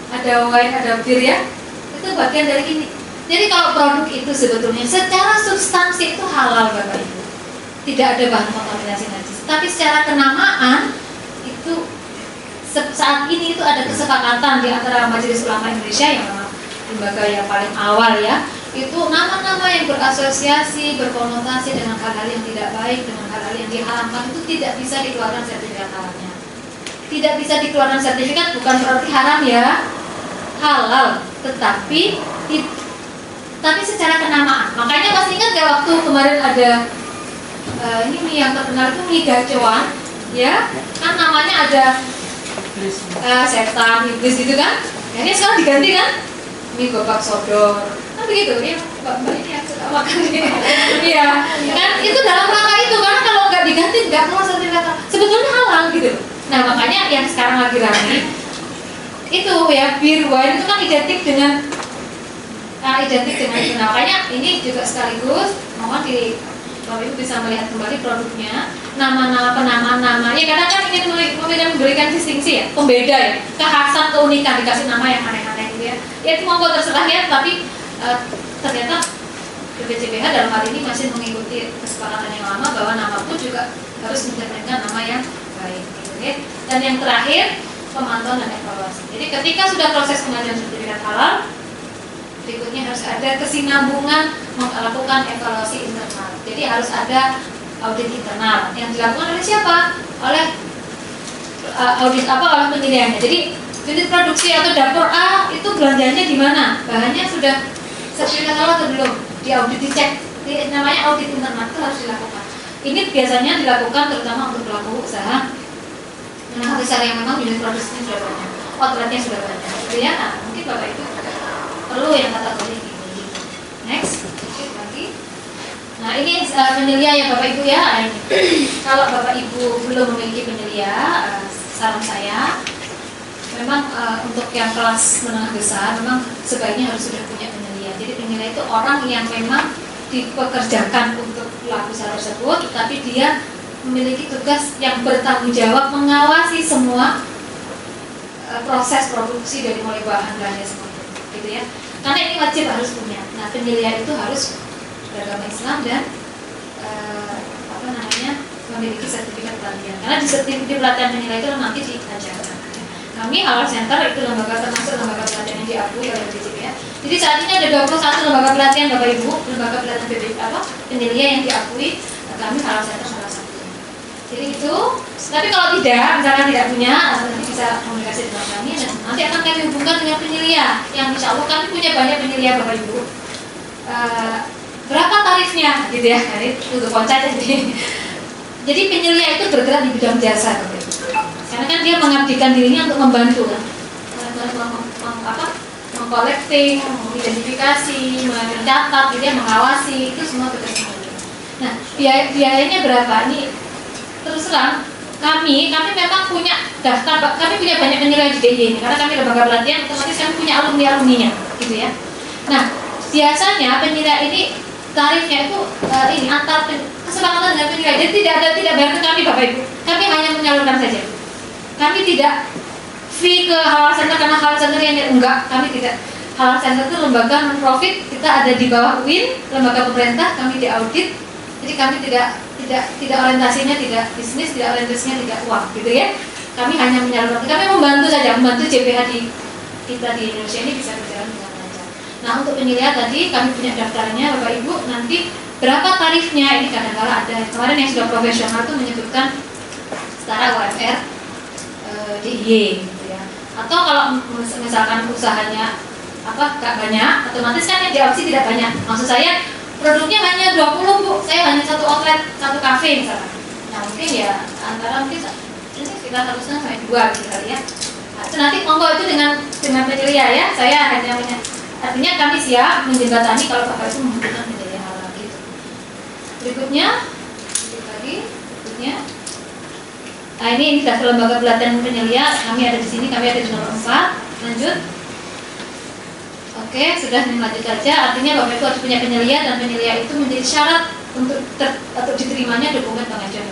C: Ada wine, ada bir ya. Itu bagian dari ini. Jadi kalau produk itu sebetulnya secara substansi itu halal Bapak Ibu, tidak ada bahan kontaminasi najis. Tapi secara kenamaan itu saat ini itu ada kesepakatan di antara Majelis Ulama Indonesia yang memang lembaga yang paling awal ya. Itu nama-nama yang berasosiasi, berkonotasi dengan hal-hal yang tidak baik, dengan hal-hal yang diharamkan itu tidak bisa dikeluarkan sertifikat halalnya. Tidak bisa dikeluarkan sertifikat bukan berarti haram ya, halal, tetapi secara kenamaan. Makanya masih ingat gak waktu kemarin ada ini mie yang terkenal itu mie gacoan, ya kan namanya ada setan, iblis gitu kan? Ya, ini sekarang diganti kan? Mie gobak sodor, kan begitu ya? Mbak ini yang suka makan iya, kan itu dalam rangka itu karena kalau nggak diganti nggak keluar sertifikat sebetulnya halal gitu. Nah makanya yang sekarang lagi ramai itu ya bir wine itu kan identik dengan itu. Nah, makanya ini juga sekaligus mohon Bapak Ibu bisa melihat kembali produknya, nama-nama penamaan nama. Ya kadang kan ingin memberikan distingsi ya, pembeda ya, kekhasan, keunikan, dikasih nama yang aneh-aneh gitu ya. Ya itu monggo terserah ya, tapi ternyata BPJPH dalam hal ini masih mengikuti kesepakatan yang lama bahwa nama pun juga harus mencerminkan nama yang baik gitu ya. Dan yang terakhir pemantauan dan evaluasi. Jadi ketika sudah proses pengajuan sertifikat halal, berikutnya harus ada kesinambungan melakukan evaluasi internal. Jadi harus ada audit internal yang dilakukan oleh siapa? Oleh oleh penyediaannya. Jadi unit produksi atau dapur A itu belanjanya di mana? Bahannya sudah sertifikat halal atau belum? Diaudit, dicek. Namanya audit internal itu harus dilakukan. Ini biasanya dilakukan terutama untuk pelaku usaha menengah besar yang memang unit produksinya sudah banyak, outletnya sudah banyak. Gitu ya. Nah, mungkin Bapak Ibu perlu yang kategori ini. Next, lagi. Nah ini penyelia ya Bapak Ibu ya. Kalau Bapak Ibu belum memiliki penyelia, saran saya memang untuk yang kelas menengah besar memang sebaiknya harus sudah punya penyelia. Jadi penyelia itu orang yang memang dipekerjakan untuk pelaku usaha tersebut, tapi dia memiliki tugas yang bertanggung jawab mengawasi semua proses produksi dari mulai bahan bahannya semuanya, gitu ya. Karena ini wajib harus punya. Nah penyelia itu harus beragama Islam dan memiliki sertifikat pelatihan. Karena di sertifikat pelatihan penyelia itu nanti diajarkan. Kami Halal Center itu lembaga termasuk lembaga pelatihan yang diakui oleh BPJPH. Jadi saat ini ada 21 lembaga pelatihan Bapak Ibu, lembaga pelatihan penyelia yang diakui. Kami Halal Center salah satu. Jadi itu. Tapi kalau tidak, misalkan tidak punya, nanti bisa komunikasi dengan kami dan nanti akan kami hubungkan dengan penyelia. Yang insya Allah kami punya banyak penyelia Bapak Ibu. Berapa tarifnya, gitu ya? Jadi untuk koncat jadi penyelia itu bergerak di bidang jasa, Bapak Ibu. Karena kan dia mengabdikan dirinya untuk membantu kan, mengkolekting, mengidentifikasi, mencatat, dia mengawasi, itu semua tugas penyelia. Nah, biayanya berapa? Ini terus terang kami memang punya daftar, kami punya banyak penyelia di DIY ini karena kami lembaga pelatihan, otomatis kami punya alumni-alumninya, gitu ya. Nah, biasanya penyelia ini tarifnya itu ini antar kesepakatan dengan penyelia, jadi tidak bayar ke kami Bapak Ibu, kami hanya menyalurkan saja. Kami tidak fee ke Halal Center karena Halal Center yang enggak, kami tidak. Halal Center itu lembaga non-profit, kita ada di bawah UIN, lembaga pemerintah, kami diaudit. Jadi kami tidak orientasinya tidak bisnis, tidak orientasinya tidak uang, gitu ya. Kami hanya menyalurkan, kami membantu saja, membantu JPH kita di Indonesia ini bisa berjalan dengan lancar. Nah untuk penyelia tadi kami punya daftarnya Bapak Ibu, nanti berapa tarifnya ini kadang-kala ada. Kemarin yang sudah profesional itu menyebutkan setara UMR DIY gitu ya. Atau kalau misalkan usahanya nggak banyak, otomatis kan yang diopsi tidak banyak. Maksud saya produknya hanya 20 Bu, saya hanya satu outlet, satu kafe misalnya. Nah mungkin ya antara mungkin ini sekitar 100 sampai 2 gitu kali ya. Nah, itu nanti monggo itu dengan penyelia ya, saya hanya artinya kami siap menjembatani kalau Bapak itu membutuhkan penyelia halal gitu. Berikutnya, berikutnya. Nah ini daftar lembaga pelatihan penyelia, kami ada di sini, kami ada di nomor 4. Lanjut. Oke, sudah lanjut saja. Artinya Bapak itu harus punya penyelia dan penyelia itu menjadi syarat untuk diterimanya dokumen pengajuan.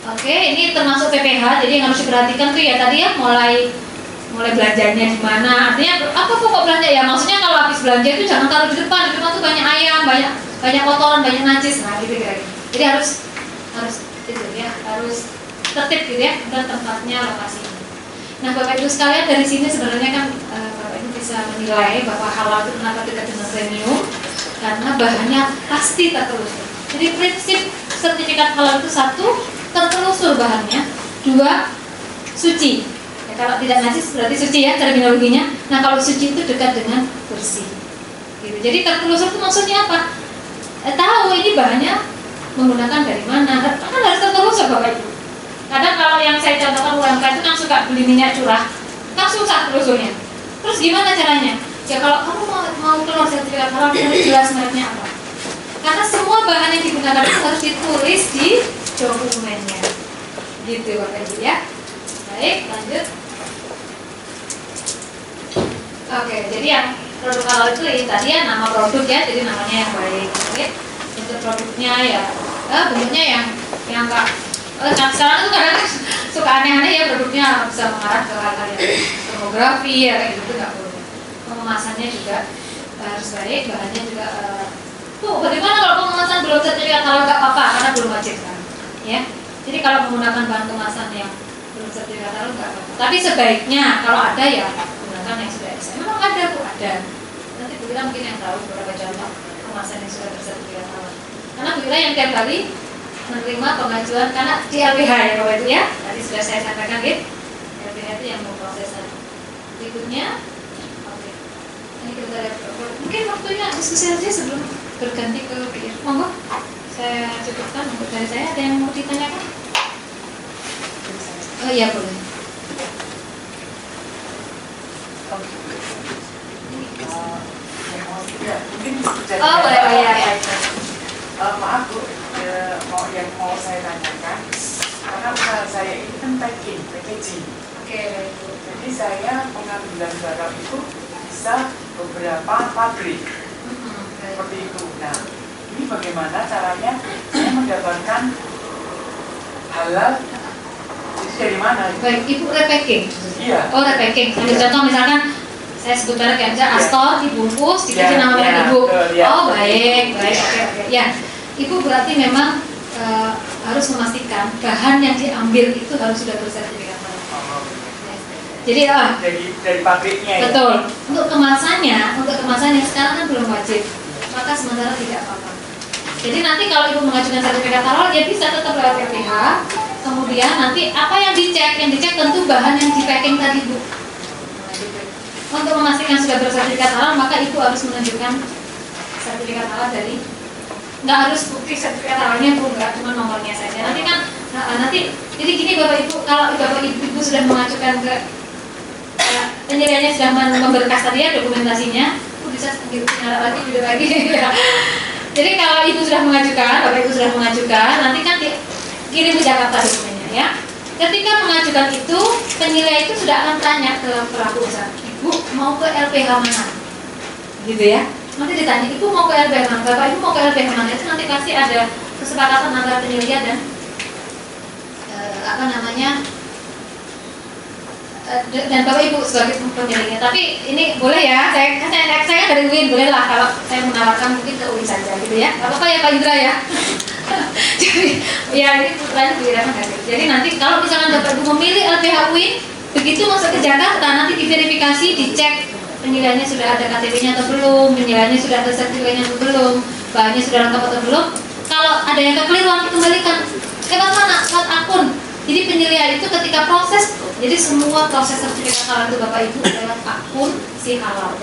C: Oke, ini termasuk PPH, jadi yang harus diperhatikan tuh ya tadi ya mulai belanjanya di mana. Artinya apa pokok belanja ya? Maksudnya kalau habis belanja itu jangan taruh di depan tuh banyak ayam, banyak kotoran, banyak najis. Nah gitu kira-kira. Jadi harus itu ya, harus tertib gitu ya, dan tempatnya, lokasinya. Nah Bapak Ibu sekalian, dari sini sebenarnya kan Bapak Ibu bisa menilai bahwa halal itu kenapa dekat dengan premium, karena bahannya pasti tertelusur. Jadi prinsip sertifikat halal itu 1, tertelusur bahannya, 2, suci. Ya, kalau tidak najis berarti suci ya terminologinya. Nah kalau suci itu dekat dengan bersih. Gitu. Jadi tertelusur itu maksudnya apa? Tahu ini bahannya menggunakan dari mana, kan harus tertelusur Bapak Ibu. Kadang kalau yang saya contohkan UMK itu kan suka beli minyak curah, kan susah telusurnya. Terus gimana caranya? Ya kalau kamu mau keluar sertifikat halal harus jelas mereknya apa. Karena semua bahan yang digunakan itu harus ditulis di dokumennya. Gitu Bapak Ibu ya. Baik, lanjut. Oke, jadi yang produk halal itu tadi ya nama produk ya, jadi namanya yang baik. Oke. Untuk produknya ya, bentuknya yang enggak sekarang tuh kadang suka aneh-aneh ya, produknya bisa mengarah ke hal-hal yang pornografi ya kayak gitu, nggak perlu. Pengemasannya juga harus baik, bahannya juga bagaimana kalau pengemasan belum sertifikat halal nggak apa-apa karena belum wajib kan ya. Jadi kalau menggunakan bahan kemasan yang belum sertifikat halal nggak apa-apa, tapi sebaiknya kalau ada ya gunakan yang sudah bisa. Memang ada Bu, ada. Nanti Bu Ira mungkin yang tahu beberapa contoh kemasan yang sudah bersertifikat halal, karena Bu Ira yang tiap kali menerima pengajuan karena di LPH ya Bapak Ibu ya. Tadi sudah saya sampaikan gitu. LPH itu yang memproses. Berikutnya, oke. Ini kita lihat mungkin waktunya diskusi aja sebelum berganti ke PR. Monggo, saya cukupkan untuk dari saya. Ada yang mau ditanyakan? Oh iya boleh. Oh boleh ya.
E: Maaf Bu, yang mau saya tanyakan, karena usaha saya ini kan packaging.
C: Oke, baik Bu.
E: Jadi saya pengambilan barang itu bisa beberapa pabrik, seperti itu. Nah, ini bagaimana caranya saya mendapatkan halal? Jadi dari mana?
C: Baik, Ibu repacking.
E: Iya.
C: Oh repacking. Ambil contoh misalkan saya sebut merek kayak misalnya Astor dibungkus dikasih nama merek Ibu. Oh baik. Oke. Ya, Ibu berarti memang harus memastikan bahan yang diambil itu harus sudah bersertifikat halal. Jadi
E: dari pabriknya.
C: Betul. Ya? Untuk kemasannya sekarang kan belum wajib, maka sementara tidak apa-apa. Jadi nanti kalau Ibu mengajukan sertifikat halal, ya bisa tetap lewat LPH. Kemudian nanti apa yang dicek tentu bahan yang di packing tadi Bu. Untuk memastikan sudah bersertifikat halal, maka Ibu harus menunjukkan sertifikat halal dari, nggak harus bukti sertifikat halalnya Bu, nggak cuma nomornya saja. Nanti kan jadi gini Bapak Ibu, kalau Bapak Ibu sudah mengajukan ke penyelidikannya sudah memberkas tadi ya dokumentasinya, Bu bisa nyala lagi video lagi. Jadi kalau Ibu sudah mengajukan, Bapak Ibu sudah mengajukan, nanti kan kirim ke Jakarta dokumennya ya. Ketika mengajukan itu, penilai itu sudah akan tanya ke pelaku usaha, Ibu mau ke LPH mana? Gitu ya. Nanti ditanya, Ibu mau ke LPH mana? Bapak Ibu mau ke LPH mana? Itu nanti pasti ada kesepakatan antara penyelia dan dan Bapak Ibu sebagai penyelenggaranya. Tapi ini boleh ya, saya dari UIN, boleh lah kalau saya menawarkan mungkin ke UIN saja gitu ya. Gak apa-apa ya Pak Indra ya. Jadi ya ini putranya Bu Ira kan. Jadi nanti kalau misalkan Bapak Ibu memilih LPH UIN, begitu masuk ke Jakarta nanti diverifikasi, dicek penilaiannya sudah ada KTP-nya atau belum, penilaiannya sudah ada sertifikatnya atau belum, bahannya sudah lengkap atau belum. Kalau ada yang kekeliruan dikembalikan lewat mana? Lewat akun. Jadi penilaian itu ketika proses Jadi semua proses sertifikat halal itu Bapak Ibu lewat akun si halal.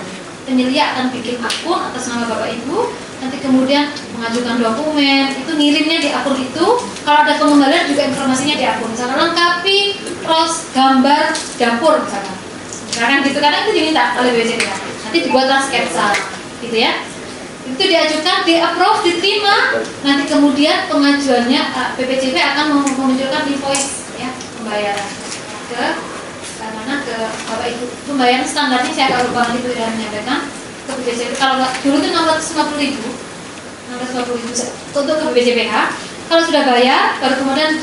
C: Penyelia akan bikin akun atas nama Bapak Ibu, nanti kemudian mengajukan dokumen, itu ngirimnya di akun itu. Kalau ada pengembalian juga informasinya di akun. Misalnya lengkapi terus gambar dapur misalnya. Misalkan gitu, karena itu diminta oleh BPJPH. Nanti dibuatlah sketsa, gitu ya. Itu diajukan, di-approve, diterima. Nanti kemudian pengajuannya BPJP akan memunculkan invoice ya, pembayaran ke mana ke Bapak Ibu. Pembayaran standarnya saya akan lupa nanti Bu Ira menyampaikan ke BPJP. Kalau nggak dulu itu 650.000 untuk ke BPJPH. Kalau sudah bayar, baru kemudian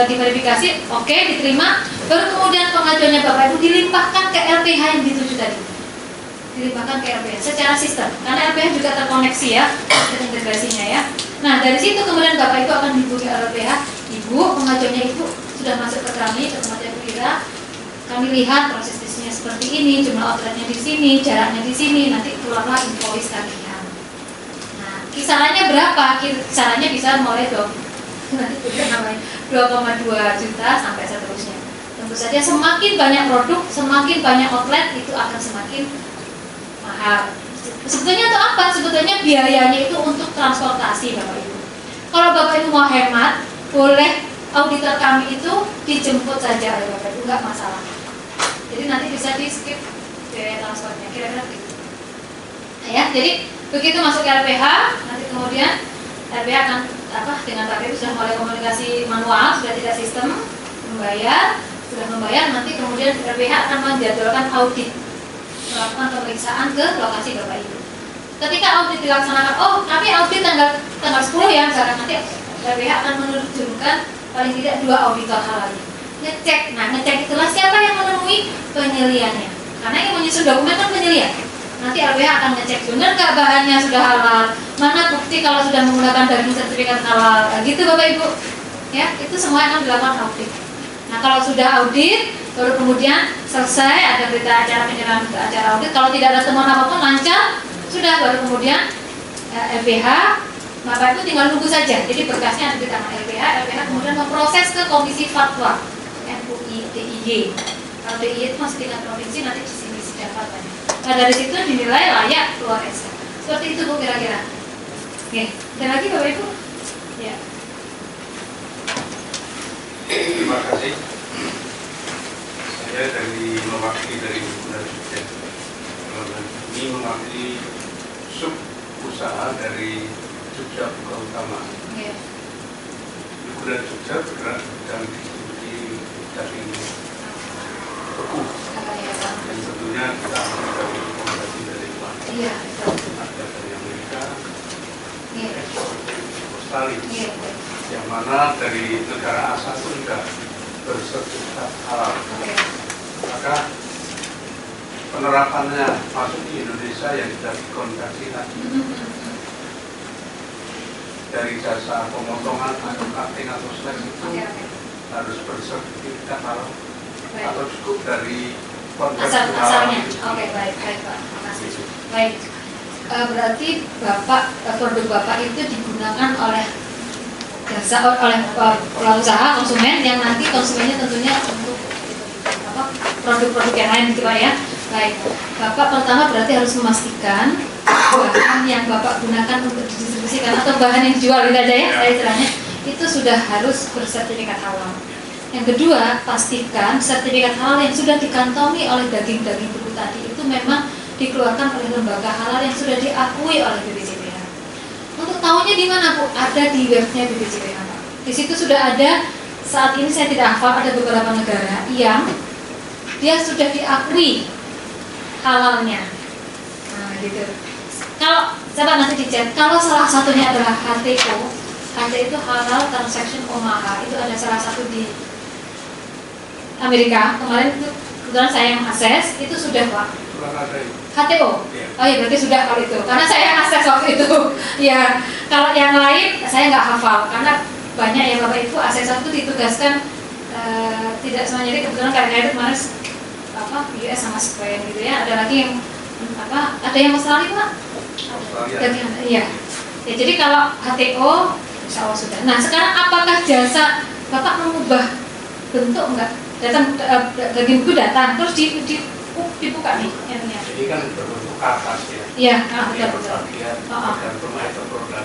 C: diverifikasi, oke, diterima, baru kemudian pengajuannya Bapak Ibu dilimpahkan ke LPH yang dituju tadi. Dilimpahkan ke LPH secara sistem, karena LPH juga terkoneksi ya, integrasinya ya. Nah dari situ kemudian Bapak Ibu akan dihubungi LPH, Ibu pengajuannya Ibu sudah masuk ke kami, ke Kementerian Pura. Kami lihat proses bisnisnya seperti ini, jumlah outletnya di sini, jaraknya di sini, nanti keluarlah invoice tagihan. Nah kisarannya berapa? Kisarannya bisa mulai 2,2 juta sampai seterusnya. Tentu saja semakin banyak produk, semakin banyak outlet itu akan semakin mahal. Sebetulnya itu apa? Sebetulnya biayanya itu untuk transportasi Bapak Ibu. Kalau Bapak Ibu mau hemat, boleh auditor kami itu dijemput saja oleh Bapak Ibu, enggak masalah. Jadi nanti bisa di skip biaya transportnya, kira-kira begitu. Nah, ya, jadi begitu masuk ke LPH, nanti kemudian LPH akan dengan Bapak Ibu sudah mulai komunikasi manual, sudah tidak sistem sudah membayar, nanti kemudian LPH akan menjadwalkan audit, melakukan pemeriksaan ke lokasi Bapak Ibu. Ketika audit dilaksanakan, oh kami audit tanggal 10 ya, misalkan nanti LPH akan menerjunkan paling tidak 2 auditor halal ngecek. Nah ngecek itulah siapa yang menemui penyeliannya, karena yang menyusun dokumen kan penyelia. Nanti LPH akan ngecek benar nggak bahannya sudah halal, mana bukti kalau sudah menggunakan daging sertifikat halal, gitu Bapak Ibu ya. Itu semua akan dilakukan audit. Nah kalau sudah audit, baru kemudian selesai, ada berita acara penyerahan acara audit. Kalau tidak ada temuan apapun, lancar, sudah, baru kemudian LPH Bapak Ibu tinggal nunggu saja. Jadi berkasnya ada di tangan LPH kemudian memproses ke Komisi Fatwa MUI DIY. Kalau DIY itu masih tingkat provinsi, nanti di sini sidang fatwanya. Nah dari situ dinilai layak keluar SK. Seperti itu Bu kira-kira. Oke, ada lagi Bapak Ibu? Ya.
F: Terima kasih. Saya mewakili dari Gubernur Jogja. Ini mewakili sub usaha dari Jogja Buka Utama.
C: Ya.
F: Gubernur Jogja bergerak dalam distribusi daging beku. Dan tentunya kita mendapat rekomendasi dari luar.
C: Iya.
F: Ada dari Amerika,
C: Iya.
F: Australia,
C: Iya.
F: yang mana dari negara asal itu sudah bersertifikat halal.
C: Oke.
F: Maka penerapannya masuk di Indonesia yang sudah dikonversi tadi dari jasa pemotongan atau cutting atau slash itu harus bersertifikat halal atau cukup dari konversi halal.
C: Asalnya. Oke, baik Pak. Terima kasih. Baik. Berarti Bapak produk Bapak itu digunakan oleh pelaku usaha konsumen yang nanti konsumennya tentunya untuk produk-produk yang lain gitu Pak ya. Baik. Bapak pertama berarti harus memastikan bahan yang Bapak gunakan untuk didistribusikan atau bahan yang dijual gitu aja ya, saya istilahnya itu sudah harus bersertifikat halal. Yang kedua, pastikan sertifikat halal yang sudah dikantongi oleh daging-daging beku tadi itu memang dikeluarkan oleh lembaga halal yang sudah diakui oleh BPJPH. Untuk tahunya di mana Bu? Ada di webnya BPJPH Pak. Di situ sudah ada. Saat ini saya tidak hafal, ada beberapa negara yang dia sudah diakui halalnya. Nah, gitu. Kalau coba nanti dicek, kalau salah satunya adalah HTO, itu halal transaction Omaha, itu ada salah satu di Amerika. Kemarin itu kebetulan saya yang akses, itu sudah Pak. HTO. Oh ya berarti sudah kalau itu, karena saya yang akses waktu itu. Ya, kalau yang lain saya nggak hafal, karena banyak ya Bapak Ibu akses itu ditugaskan tidak semuanya. Jadi kebetulan karena itu kemarin US sama Spain gitu ya. Ada lagi yang ada yang Australia Pak? Iya. Ya, jadi kalau HTO insya Allah sudah. Nah sekarang apakah jasa Bapak mengubah bentuk enggak?
G: datang daging beku datang terus dibuka nih ininya.
F: Jadi kan berbentuk kartas ya.
G: Iya,
F: Jadi
G: betul.
F: perhatian tergantung item produk.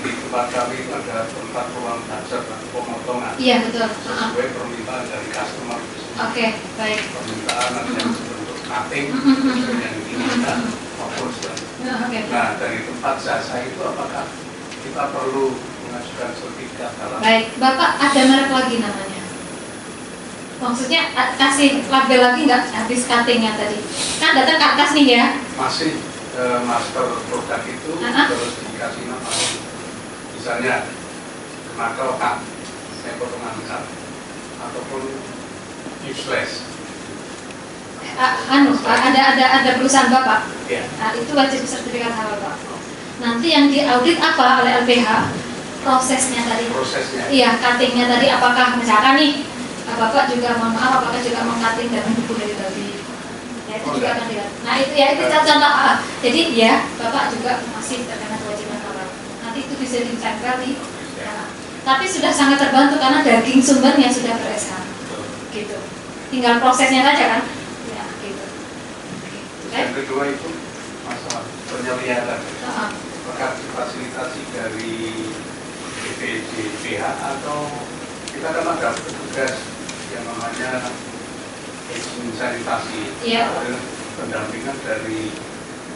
F: Di tempat kami itu ada tempat ruang buzzer atau pemotongan.
G: Iya betul.
F: Sesuai permintaan dari customer.
G: Oke, baik.
F: Permintaan ada yang berbentuk cutting, sesuai yang diinginkan maupun selanjutnya.
G: Oke.
F: Nah, dari tempat jasa itu apakah kita perlu mengajukan sertifikat dalam
G: Baik, Bapak ada merek lagi namanya. Maksudnya kasih label lagi nggak habis cuttingnya tadi? Kan datang ke atas nih ya.
F: masih master produk itu terus dikasih nama misalnya knuckle cut, potongan cut ataupun useless.
G: Ada perusahaan Bapak.
F: Ya.
G: Nah, itu wajib sertifikat halal Pak. Nanti yang diaudit apa oleh LPH? Prosesnya tadi.
F: Prosesnya.
G: Iya, cuttingnya tadi apakah misalkan nih Bapak juga mohon maaf apakah juga meng-cutting dan buku dari babi. Ya itu juga akan dilihat. Nah itu ya itu contoh. Jadi ya Bapak juga masih terkena kewajiban halal. Nanti itu bisa ditempel di. Nah, tapi sudah sangat terbantu karena daging sumbernya sudah ber-SH. Gitu. Tinggal prosesnya saja kan. Ya gitu.
F: Yang kedua itu masalah penyelidikan. Apakah difasilitasi dari BPJPH atau kita kan ada petugas yang namanya izin sanitasi, ada pendampingan dari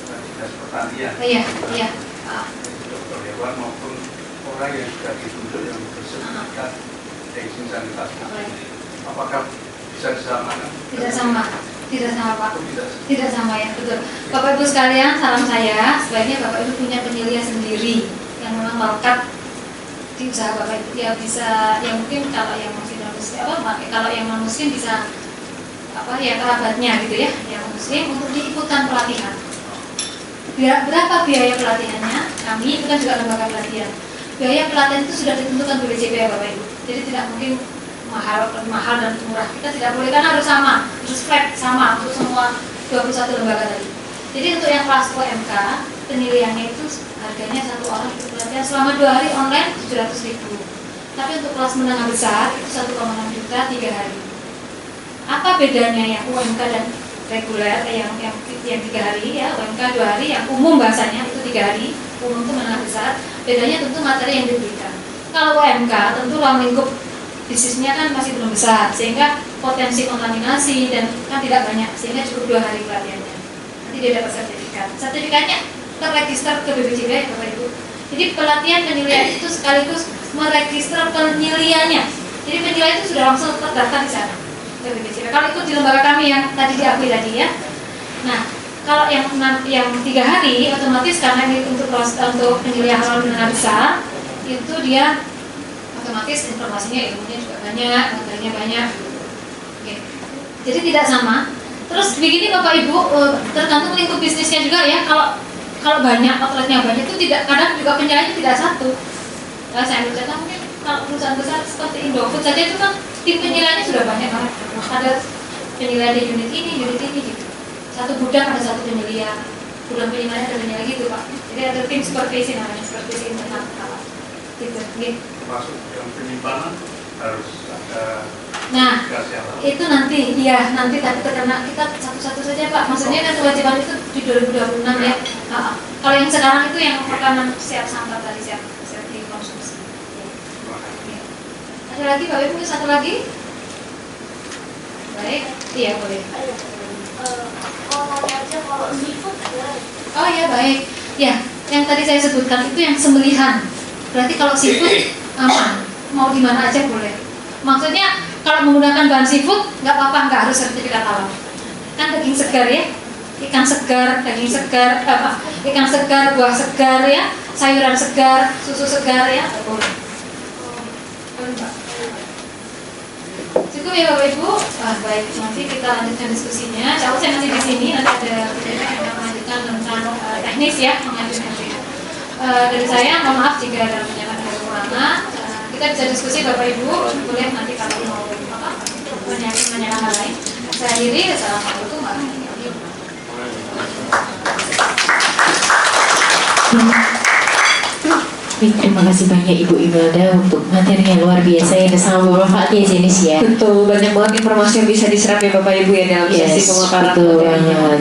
F: dinas pertanian,
G: iya.
F: dokter hewan maupun orang yang sudah ditunjuk yang bersertifikat izin sanitasi. Apakah bisa disamakan?
G: Tidak sama Pak.
F: Tidak.
G: Tidak sama ya, betul. Bapak Ibu sekalian, saran saya sebaiknya Bapak Ibu punya penyelia sendiri yang memang melekat di usaha Bapak Ibu. Ya bisa, ya mungkin kalau yang masih kalau yang non muslim bisa ya kerabatnya gitu ya, yang muslim untuk diikutkan pelatihan. Berapa biaya pelatihannya? Kami itu kan juga lembaga pelatihan. Biaya pelatihan itu sudah ditentukan BPJP ya Bapak Ibu. Jadi tidak mungkin mahal dan murah. Kita tidak boleh karena harus sama, harus flat sama untuk semua 21 lembaga tadi. Jadi untuk yang kelas UMK penilaiannya itu harganya satu orang itu pelatihan selama 2 hari online 700.000. Tapi untuk kelas menengah besar itu 1,6 juta 3 hari. Apa bedanya yang UMK dan reguler yang 3 hari ya, UMK 2 hari, yang umum bahasanya itu 3 hari, umum itu menengah besar. Bedanya tentu materi yang diberikan. Kalau UMK tentu ruang lingkup bisnisnya kan masih belum besar, sehingga potensi kontaminasi dan kan tidak banyak, sehingga cukup 2 hari pelatihannya. Nanti dia dapat sertifikat. Sertifikatnya terregister ke BPJP ya Bapak Ibu. Jadi pelatihan penilaian itu sekaligus meregister penyeliannya. Jadi penilaian itu sudah langsung terdaftar di sana ke BPJP. Kalau ikut di lembaga kami yang tadi diakui tadi ya. Nah, kalau yang 3 hari otomatis karena ini untuk penilaian halal menengah besar, itu dia otomatis informasinya ilmunya juga banyak, materinya banyak. Oke. Jadi tidak sama. Terus begini Bapak Ibu, tergantung lingkup bisnisnya juga ya. Kalau banyak outletnya banyak itu tidak, kadang juga penilaiannya tidak satu. Nah, saya ambil contoh mungkin kalau perusahaan besar seperti Indofood saja itu kan tim penilaiannya sudah banyak banget. Ada penilaian di unit ini gitu. Satu gudang ada satu penilaian, gudang penilaiannya ada penilaian gitu Pak. Jadi ada tim supervisi namanya, supervisi internal gitu.
F: Masuk yang penyimpanan harus ada.
G: Nah, itu nanti tapi terkena kita satu-satu saja Pak. Maksudnya kan kewajiban itu di 2026 ya. Kalau yang sekarang itu yang makanan siap santap tadi siap dikonsumsi. Ya. Ada lagi Bapak Ibu, satu lagi? Baik, iya boleh.
D: Kalau seafood
G: Oh ya baik. Ya, yang tadi saya sebutkan itu yang sembelihan. Berarti kalau seafood aman, mau di mana aja boleh. Maksudnya kalau menggunakan bahan seafood nggak apa-apa, nggak harus sertifikat halal. Kan daging segar ya, ikan segar, daging segar, ikan segar, buah segar ya, sayuran segar, susu segar ya, boleh. Cukup ya Bapak Ibu. Baik, nanti kita lanjutkan diskusinya. Insya Allah saya masih di sini. Nanti ada yang melanjutkan tentang teknis ya, mengajukan dari saya. Mohon maaf jika ada kekurangan. Kita bisa diskusi Bapak Ibu. Boleh nanti kalau mau menanyakan hal lain. Saya akhiri. Assalamualaikum warahmatullahi wabarakatuh.
A: Baik, terima kasih banyak Ibu Imelda untuk materi yang luar biasa yang sangat bermanfaat ya Jenis ya.
B: Betul, banyak banget informasi yang bisa diserap ya Bapak Ibu ya dalam sesi
A: Yes,
B: pemaparan
A: betul
B: materi.
A: banget.